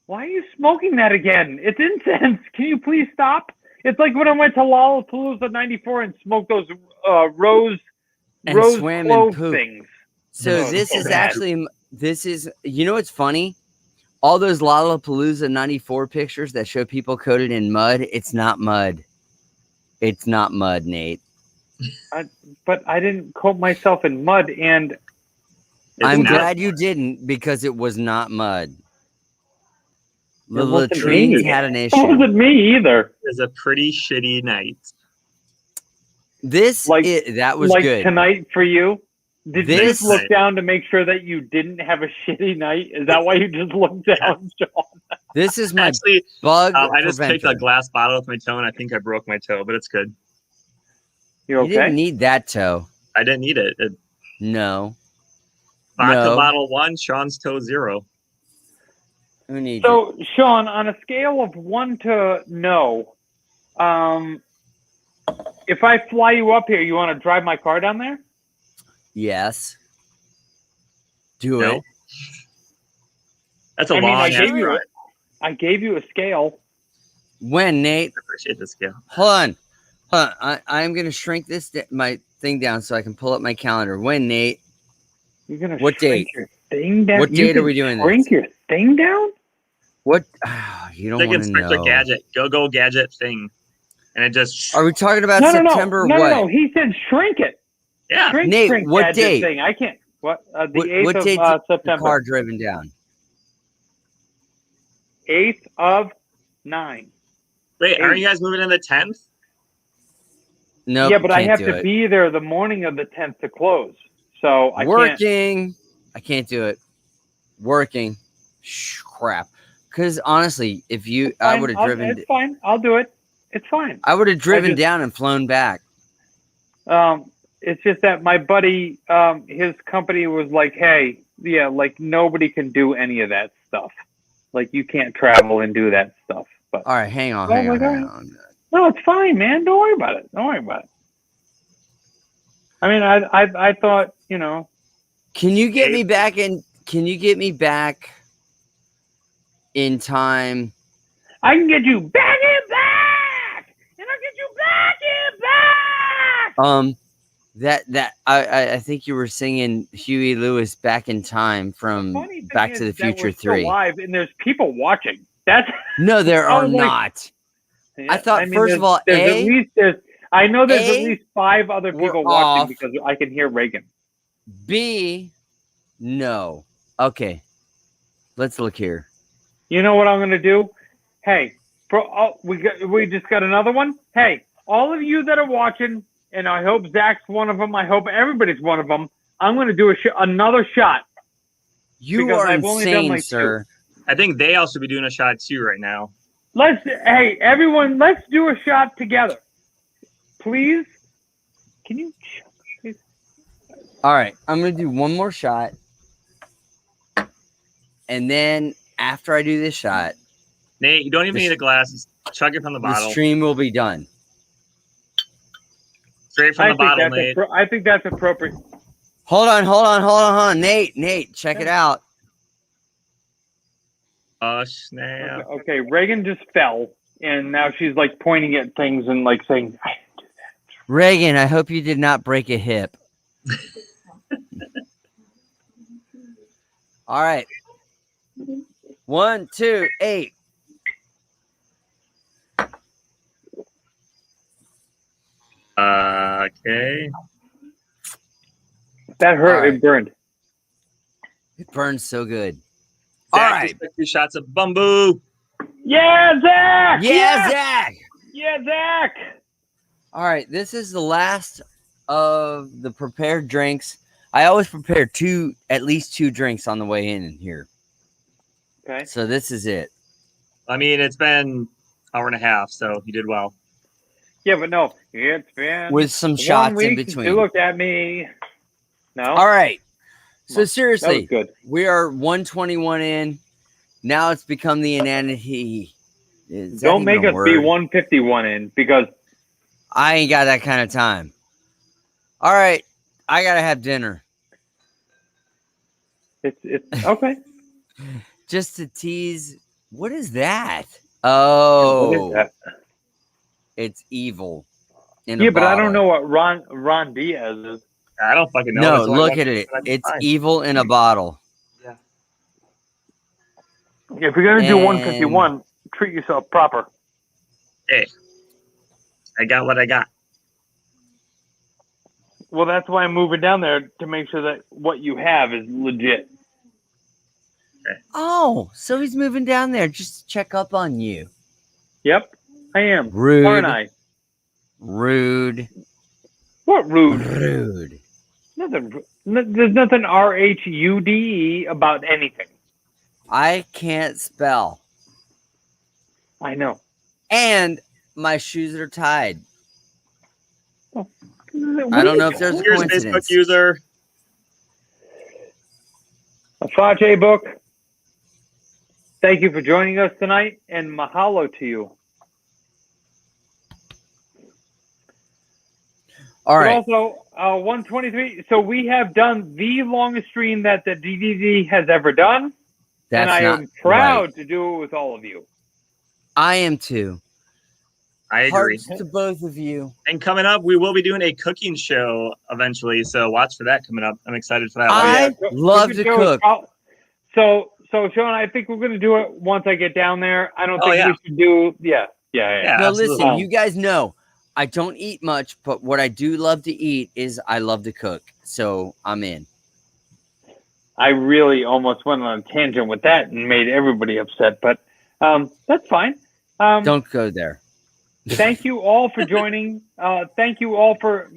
Why are you smoking that again? It's incense. Can you please stop? It's like when I went to Lollapalooza '94 and smoked those rose swam clove in poop things. So this is actually you know what's funny? All those Lollapalooza '94 pictures that show people coated in mud, it's not mud. It's not mud, Nate. But I didn't coat myself in mud, and I'm glad you didn't because it was not mud. The latrines had an issue. It wasn't me either. It was a pretty shitty night. That was like good. Tonight for you. Did you just look down to make sure that you didn't have a shitty night? Is that why you just looked down, John? This is my Actually, bug. I just picked a glass bottle with my toe, and I think I broke my toe, but it's good. You okay? You didn't need that toe. I didn't need it. No. Vodka bottle 1, Sean's toe 0. Who needs So, Sean, on a scale of 1 to no, if I fly you up here, you want to drive my car down there? Yes. Do it. That's a long answer. I gave you a scale. When, Nate? I appreciate the scale. Hold on. I'm going to shrink my thing down so I can pull up my calendar. When, Nate? You're going to what shrink date? Your thing down? What date are we doing shrink this? your thing down? What? You don't want to know. Gadget. Go gadget thing. And it just... Are we talking about September? No. He said shrink it. Yeah. Nate, what date? Thing. I can't. What? The 8th what date of September. The car driven down? 8th of 9. Wait, aren't you guys moving in the 10th? No. Yeah, but I have to be there the morning of the 10th to close. So I can't. I can't do it. Working. Crap. Because honestly, if you, I would have driven. It's fine. I'll do it. It's fine. I would have driven down and flown back. It's just that my buddy, his company was like, hey, yeah, like nobody can do any of that stuff. Like you can't travel and do that stuff. But all right, hang on. No, it's fine, man. Don't worry about it. I mean, I thought, you know. Can you get me back in? Can you get me back in time? I can get you back in back, and I'll get you back in back. I think you were singing Huey Lewis "Back in Time" from Back to the Future 3. Live, and there's people watching. That's No, there are was like- not. I thought, first of all, I know there's A, at least 5 other we're people watching off. because I can hear Reagan. B, no. Okay, let's look here. You know what I'm gonna do? Hey, we just got another one. Hey, all of you that are watching, and I hope Zach's one of them. I hope everybody's one of them. I'm gonna do another shot. You Because are I've only done, insane, like, 2. sir. I think they all should be doing a shot too right now. Hey, everyone, let's do a shot together. Please? Can you? Please? All right, I'm gonna do one more shot, and then after I do this shot, Nate, you don't even need a glass. Just chug it from the the bottle. stream will be done. Straight from the bottle, Nate. I think that's appropriate. Hold on, Nate, check it out. Oh, snap. Okay, Reagan just fell, and now she's like pointing at things and like saying, Reagan, I hope you did not break a hip. All right. 1, 2, 8. Okay. that hurt. All right. It burned. It burns so good. Zach, All right. just took 2 shots of bamboo. Yeah, Zach! Yeah, Zach. Yeah, Zach! All right. This is the last of the prepared drinks. I always prepare at least 2 drinks on the way in here. Okay. So this is it. I mean, it's been hour and a half, so you did well. Yeah, but no, it's been With some 1 shots week in since between. You looked at me. No? All right. So That was seriously, good. we are 121 in. Now it's become the inanity. Is that Don't even make a us word? be 151 in because I ain't got that kind of time. All right. I got to have dinner. it's okay. Just to tease. What is that? Oh, What is that? It's evil. In a Yeah, but I bottle. don't know what Ron Diaz is. I don't fucking know. No, That's why I look want at to- it. I can It's find. evil in a bottle. If you're gonna do And- 151, treat yourself proper. Hey, I got what I got. Well, that's why I'm moving down there to make sure that what you have is legit. Oh, so he's moving down there just to check up on you. Yep, I am. Rude. Aren't I? Rude. What rude? Rude. There's nothing RHUDE about anything. I can't spell. I know. And my shoes are tied. What I don't know is if there's a Here's coincidence. Facebook user. a Fajay book. Thank you for joining us tonight, and mahalo to you. All But right. also, 123. So we have done the longest stream that the DDD has ever done, That's and I not am proud right. to do it with all of you. I am too. I agree. Hearts to both of you. And coming up, we will be doing a cooking show eventually. So watch for that coming up. I'm excited for that. I love Cooking to show is cook. So Sean, I think we're going to do it once I get down there. I don't Oh, think yeah. we should do. Yeah. Yeah, No, absolutely. listen, you guys know I don't eat much, but what I do love to eat is I love to cook. So I'm in. I really almost went on a tangent with that and made everybody upset, but that's fine. Don't go there. Thank you all for joining. Thank you all for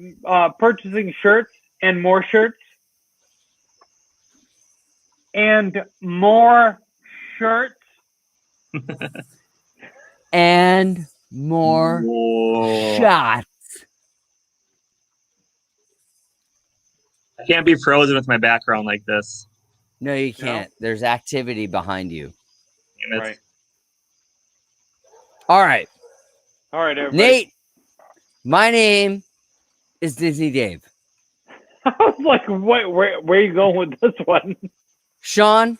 purchasing shirts and more shirts. And more shirts. And more Whoa. shots. I can't be frozen with my background like this. No, you can't. There's activity behind you. Damn it. Right. All right. All right, everybody. Nate, my name is Disney Dave. I was like, where are you going with this one? Sean,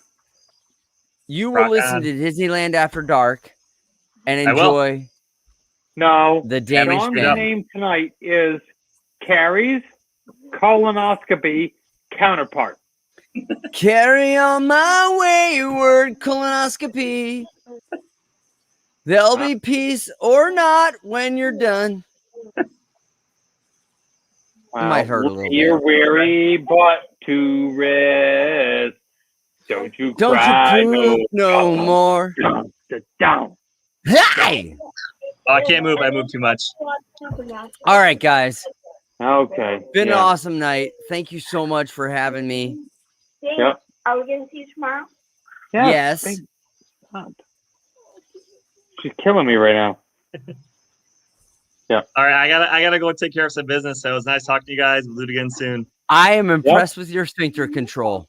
you will Rock listen on. to Disneyland After Dark and I will. enjoy No. the Danish Sean's family. name tonight is Carrie's colonoscopy counterpart. Carry on my wayward colonoscopy. There'll be peace or not when you're done. Wow. Might hurt a little Your bit. weary butt to rest. Don't you Don't cry you poop no more. Down, down. Hey! Oh, I can't move. I move too much. All right, guys. Okay. Been an yeah. awesome night. Thank you so much for having me. Yep. Are we going to see you tomorrow? Yeah, Yes. thank God. She's killing me right now. All right, I gotta go take care of some business. So it was nice talking to you guys. We'll do it again soon. I am impressed with your sphincter control.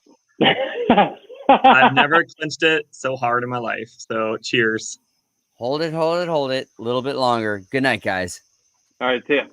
I've never clenched it so hard in my life. So cheers. Hold it. A little bit longer. Good night, guys. All right, see ya.